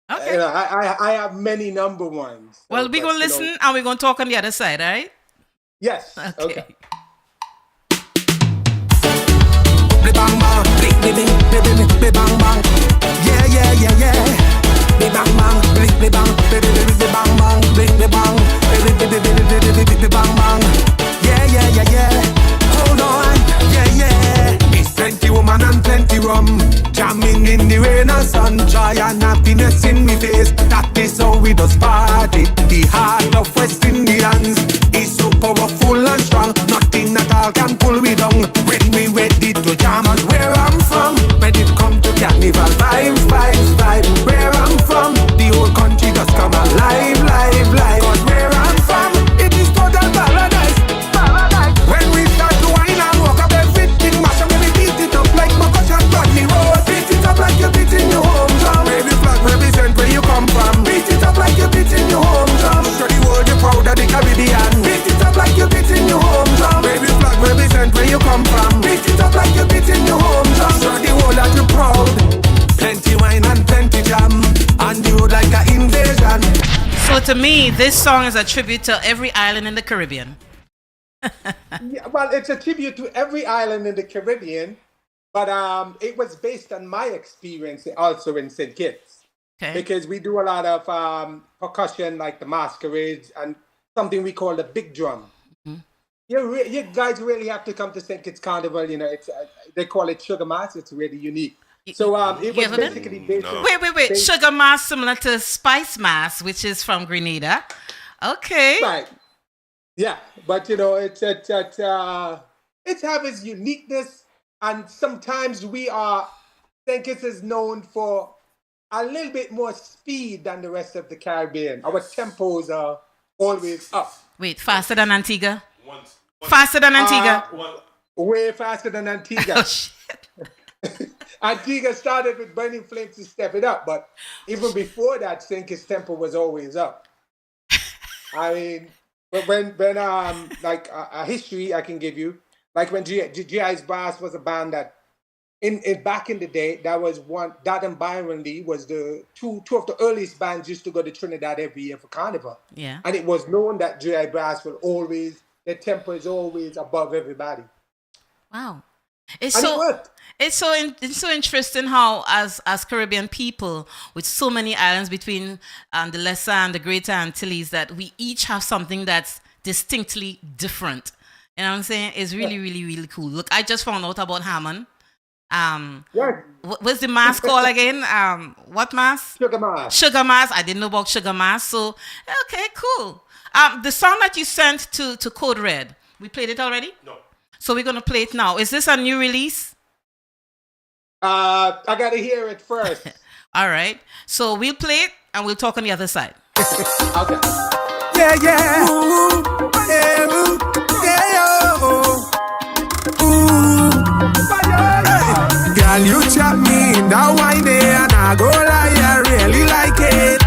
I have many number ones. So, well, we're gonna listen and we're gonna talk on the other side, all right? Yes. Okay. Bang bang, bang bang, yeah. Bang bang, bang bang, bang bang, yeah. Hold on, yeah. It's plenty woman and plenty rum, jamming in the rain and sun, joy and happiness in me face. That is how we does party. The heart of West Indians is so powerful and strong. Nothing at all can pull me down. When we ready to jam, and where I'm from, when it come to carnival vibes. Where I'm from, the whole country does come alive. Cause where I'm from, it is total paradise. When we start to wine and walk up, everything mash up. When we beat it up like percussion, Rodney Road. Beat it up like you're beating your home drum. Wave your flag, represent where you come from. Beat it up like you're beating your home drum. Show the world you're proud of the Caribbean. Beat it up like you're beating your home drum. Wave your flag, represent where you come from. Beat it up like you're beating your home drum. Show the world that you're proud. Plenty wine and plenty jam, and you like an invasion. So to me, this song is a tribute to every island in the Caribbean. Yeah, well, it's a tribute to every island in the Caribbean, but it was based on my experience also in St. Kitts. Okay. Because we do a lot of percussion, like the masquerades, and something we call the big drum. You guys really have to come to St. Kitts Carnival. It's they call it Sugar Mass. It's really unique. So it was basically based on... Wait. Sugar Mass similar to Spice Mass, which is from Grenada. Okay. Right. Yeah, but it have its uniqueness, and sometimes St. Kitts is known for a little bit more speed than the rest of the Caribbean. Our tempos are always up. Wait, faster than Antigua? Faster than Antigua? Way faster than Antigua. Oh, shit. Antigua started with Burning Flames to step it up, but even before that, St. Kitts tempo was always up. I mean, but when like a history I can give you, like when GI's Brass was a band that in back in the day, that was one. That and Byron Lee was the two of the earliest bands used to go to Trinidad every year for Carnival. Yeah. And it was known that GI Brass will always, their tempo is always above everybody. Wow. And it worked. It's so interesting how as Caribbean people with so many islands between the Lesser and the Greater Antilles that we each have something that's distinctly different. You know what I'm saying? It's really, really, really cool. Look, I just found out about Hammond. What's the mass called again? What mass? Sugar Mass. Sugar Mass. I didn't know about Sugar Mass. So, okay, cool. The song that you sent to Code Red, we played it already? No. So we're going to play it now. Is this a new release? I got to hear it first. All right. So we'll play it and we'll talk on the other side. Okay. Yeah, yeah. Ooh, yeah, ooh, yeah, oh. Ooh. Girl, you chop me in that wine there, and I go lie, I really like it.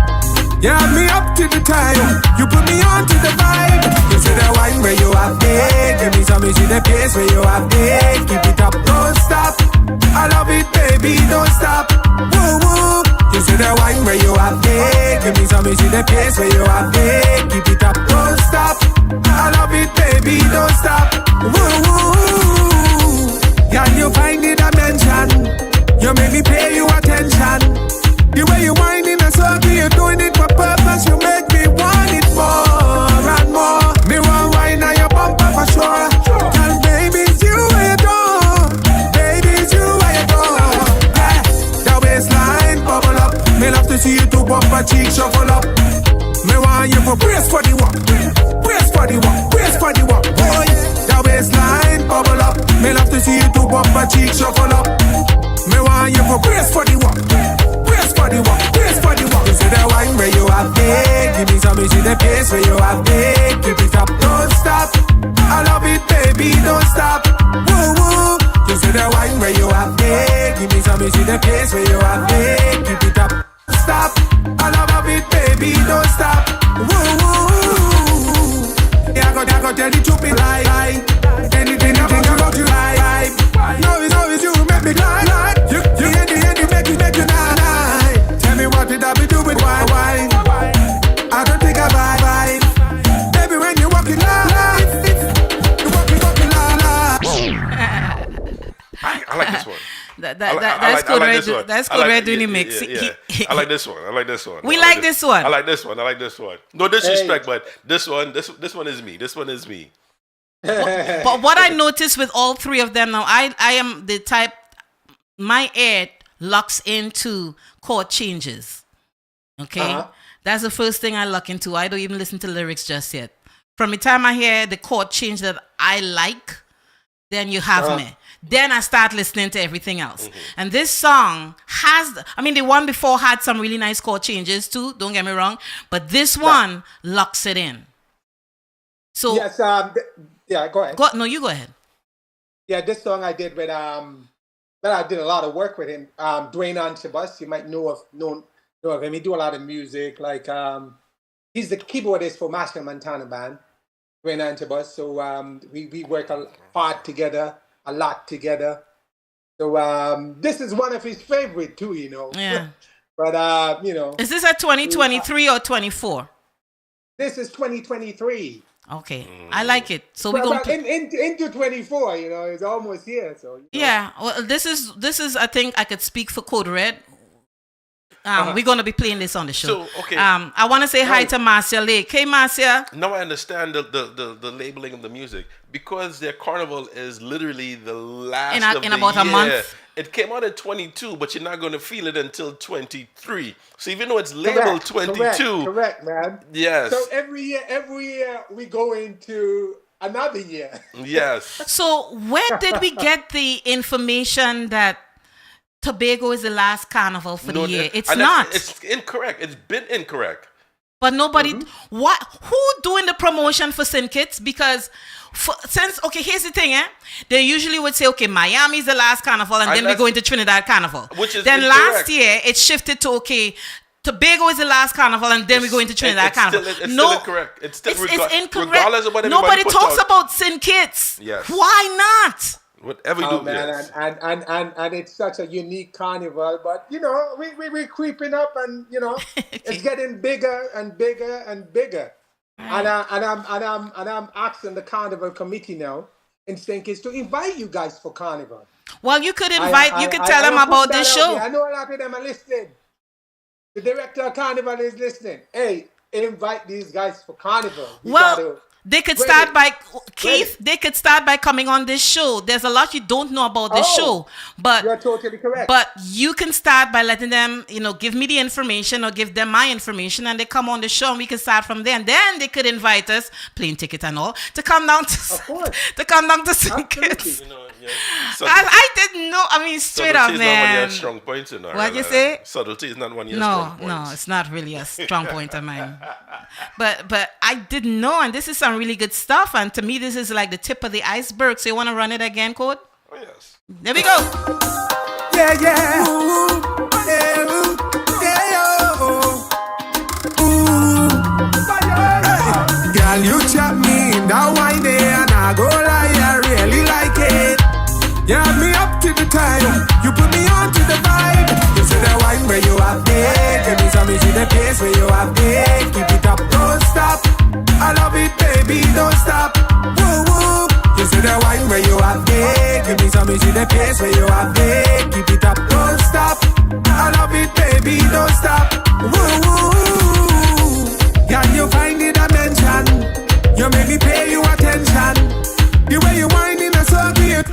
You have me up to the time, you put me on to the vibe. You see the wine where you have it, give me some, you see the pace where you have it. Keep it up, don't stop. I love it, baby, don't stop. Woo woo. You see the wine where you have it, give me some, you see the pace where you have it. Keep it up, don't stop. I love it, baby, don't stop. Woo woo. Can you find the dimension? You make me pay you attention. The way you whining and circle, you're doing it for purpose. You make me want it more and more. Me want wine on your bumper for sure. Cause baby, it's you where you go. Baby, it's you where you go. Yeah, the waistline bubble up. Me love to see you two bumper cheeks shuffle up. Me want you for brace for the walk. Brace for the walk. Brace for the walk. Boy, the waistline bubble up. Me love to see you two bumper cheeks shuffle up. Me want you for brace for the walk. Brace for the walk. Brace for the walk. You see the wine where you have it. Give me some, you see the pace where you have it. Keep it up, don't stop. I love it, baby, don't stop. Woo woo. You see the wine where you have it. Give me some, you see the pace where you have it. Keep it up, stop. I love it, baby, don't stop. Woo woo. Yeah, I go tell the truth, me lie. Anything about you lie. No, it's always you make me lie. You in the end, you make you lie. Tell me what did I be doing? Why? I don't think I vibe. Baby, when you walking live, you walking live. I like this one. That's good, right? That's good, right? Doing the mix. I like this one. I like this one. We like this one. I like this one. I like this one. No disrespect, but this one is me. This one is me. But what I noticed with all three of them now, I am the type, my ear locks into chord changes. Okay? That's the first thing I lock into. I don't even listen to lyrics just yet. From the time I hear the chord change that I like, then you have me. Then I start listening to everything else. And this song has, the one before had some really nice chord changes too, don't get me wrong. But this one locks it in. So yes, yeah, go ahead. No, you go ahead. Yeah, this song I did with but I did a lot of work with him. Dwayne Anchabas, you might know of him. He do a lot of music. Like he's the keyboardist for Machine Montana band, Dwayne Anchabas. So we work hard together, a lot together. So this is one of his favorite too, you know. Yeah. But you know. Is this a 2023 or 24? This is 2023. Okay, I like it. So we're going into 24. You know, it's almost here. So you know. Yeah, well, this is. I think I could speak for Code Red. We're going to be playing this on the show. So, okay. I want to say hi to Marcia Lake. Hey, Marcia. Now I understand the labeling of the music because their carnival is literally the last in about a month. It came out at 22, but you're not going to feel it until 23. So even though it's labeled 22, correct, man. Yes. So every year we go into another year. Yes. So where did we get the information that Tobago is the last carnival for the year? It's not. It's incorrect. It's been incorrect. But nobody, who doing the promotion for St. Kitts? Because here's the thing, they usually would say, okay, Miami's the last carnival, and then we go into Trinidad Carnival. Which is then incorrect. Last year, it shifted to, okay, Tobago is the last carnival, and then we go into Trinidad Carnival. It's still incorrect. It's still it's incorrect. Regardless of what Nobody puts talks out. about St. Kitts. Yes. Why not? Whatever you Oh do, man, yes. and it's such a unique carnival, but you know, we're creeping up, and you know, it's getting bigger and bigger and bigger. And I'm asking the carnival committee now in St. Kitts to invite you guys for carnival. Well, you could invite, you could tell them I put about that this out show. there. I know a lot of them are listening. The director of carnival is listening. Hey, invite these guys for carnival. Well, they could start by Keith. They could start by coming on this show. There's a lot you don't know about this show, but you're totally correct. But you can start by letting them, you know, give me the information or give them my information, and they come on the show, and we can start from there. And then they could invite us, plane ticket and all, to come down to St. Kitts. You know, I didn't know. I mean, straight up, Subtlety is not one of man. your strong points, you know. What you say? Subtlety is not one of your strong points. No, it's not really a strong point of mine. But I didn't know, and this is some really good stuff. And to me, this is like the tip of the iceberg. So you want to run it again, Code? Oh yes. There we go. Yeah, yeah. Ooh, yeah, ooh, yeah, oh. Ooh. Girl, you chop me in that wine day, and I go lie, I really like it. You have me up to the time, you put me on to the vibe. You see the wine where you have it, give me some, you see the place where you have it. Keep it up, don't stop. I love it, baby, don't stop. Woo woo. You see the wine where you have it, give me some, you see the place where you have it. Keep it up, don't stop. I love it, baby, don't stop. Woo woo. Can you find the dimension? You make me pay you attention. The way you wind in a circuit.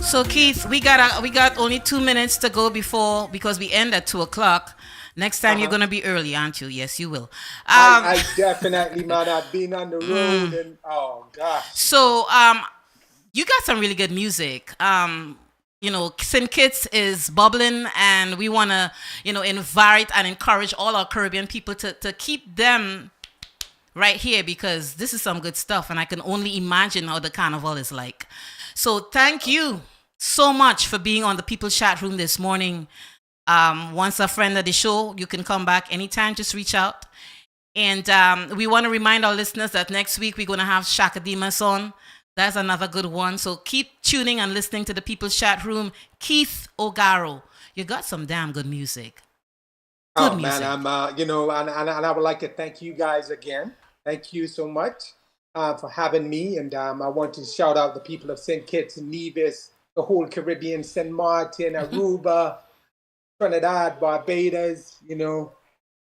So Keith, we got only 2 minutes to go because we end at 2:00. Next time you're gonna be early, aren't you? Yes, you will. I definitely, man. I've been on the road, and oh gosh. So you got some really good music. You know, St. Kitts is bubbling, and we wanna, you know, invite and encourage all our Caribbean people to keep them right here, because this is some good stuff, and I can only imagine how the carnival is like. So thank you so much for being on the People's Chat Room this morning. Once a friend of the show, you can come back anytime, just reach out. And we want to remind our listeners that next week we're going to have Shaka Dimas on. That's another good one. So keep tuning and listening to the People's Chat Room. Keith Ogaro, you got some damn good music. Good music. Man, I'm, you know, and I would like to thank you guys again. Thank you so much for having me. And I want to shout out the people of St. Kitts and Nevis, the whole Caribbean, St. Martin, Aruba, Trinidad, Barbados. You know,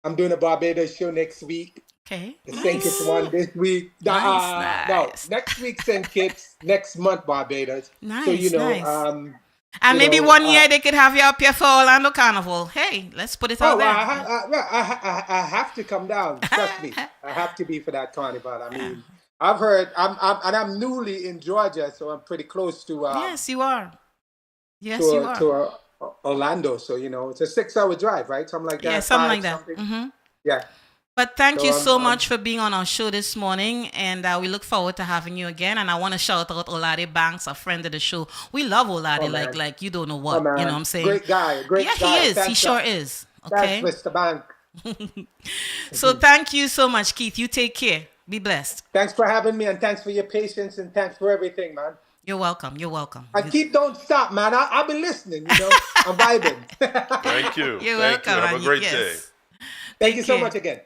I'm doing a Barbados show next week. Okay. The St. Kitts one this week. Nice. No, next week St. Kitts, next month Barbados. Nice, so, you know, nice. And maybe one year they could have you up here for Orlando Carnival. Hey, let's put it out there. I have to come down. Trust me, I have to be for that carnival. I mean, I've heard. I'm newly in Georgia, so I'm pretty close to. Yes, you are. Yes, you are. To Orlando, so you know, it's a 6-hour drive, right? Something like that. Yeah, something like that. Mm-hmm. Yeah. But thank you so much for being on our show this morning, and we look forward to having you again. And I want to shout out Olade Banks, a friend of the show. We love Olade, like you don't know what, you know what I'm saying? Great guy, great guy. Yeah, he is. He sure is. Okay. Thanks, Mr. Bank. So thank you so much, Keith. You take care. Be blessed. Thanks for having me, and thanks for your patience, and thanks for everything, man. You're welcome. You're welcome. And keep don't stop, man. I'll be listening. You know, I'm vibing. Thank you. You're Thank welcome. you. Have a great day. Thank you so much again.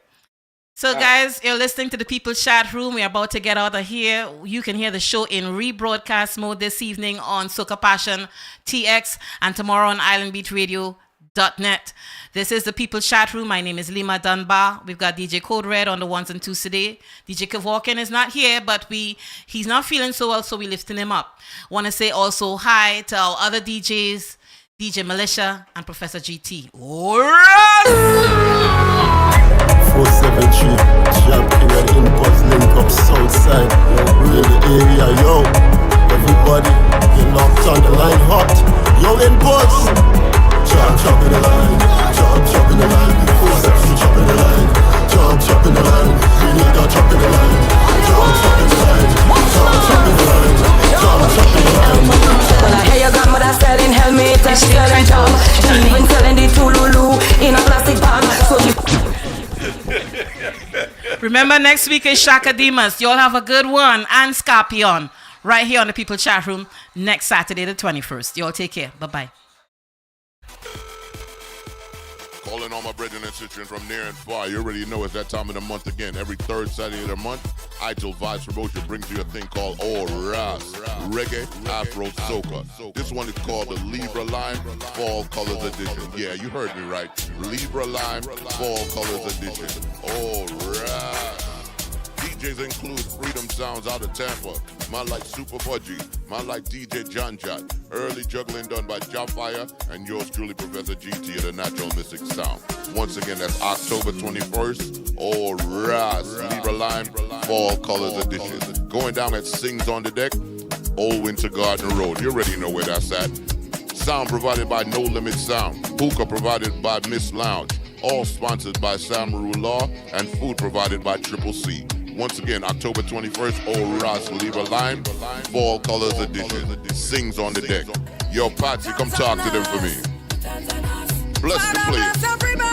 So, guys, you're listening to the People's Chat Room. We're about to get out of here. You can hear the show in rebroadcast mode this evening on Soca Passion TX and tomorrow on islandbeatradio.net. This is the People's Chat Room. My name is Lima Dunbar. We've got DJ Code Red on the ones and twos today. DJ Kevorkin is not here, but he's not feeling so well, so we're lifting him up. Want to say also hi to our other DJs, DJ Militia and Professor GT. All right! 473 Champion and Impulse link up Southside. Really area, yo. Everybody, you locked on the line hot. Yo, Impulse. Chop in the line. Chop in the line. 473 chop in the line. Chop in the line. We need that chop in the line. Chop in the line. Chop in the line. Chop in the line. Well, I hear your grandmother selling helmets and she selling job. She even selling the Tululu in a plastic bag. So remember, next week is Shaka Dimas. You all have a good one. And Scorpion right here on the People Chat Room. next Saturday, the 21st. Y'all take care. Bye-bye. Calling all my brethren and sisters from near and far. You already know it's that time of the month again. Every third Saturday of the month, Idle Vibes Promotion brings you a thing called Ras Reggae Afro Soca. This one is called the Libra Lime Fall Colors Edition. Yeah, you heard me right. Libra Lime Fall Colors Edition. Ras. DJs include Freedom Sounds out of Tampa, man like Super Budgie, man like DJ John Jot, early juggling done by Jafire, and yours truly, Professor GT of the Natural Mystic Sound. Once again, that's October 21st, Ras Libra Lime Fall Colors Edition. Going down at Sings on the Deck, Old Winter Garden Road. You already know where that's at. Sound provided by No Limit Sound. Hookah provided by Miss Lounge. All sponsored by Samaru Law, and food provided by Triple C. Once again, October 21st, Ras Libra Lime, Fall Colors Edition. Sings on the Deck. Yo, Patsy, come talk to them for me. Bless the place.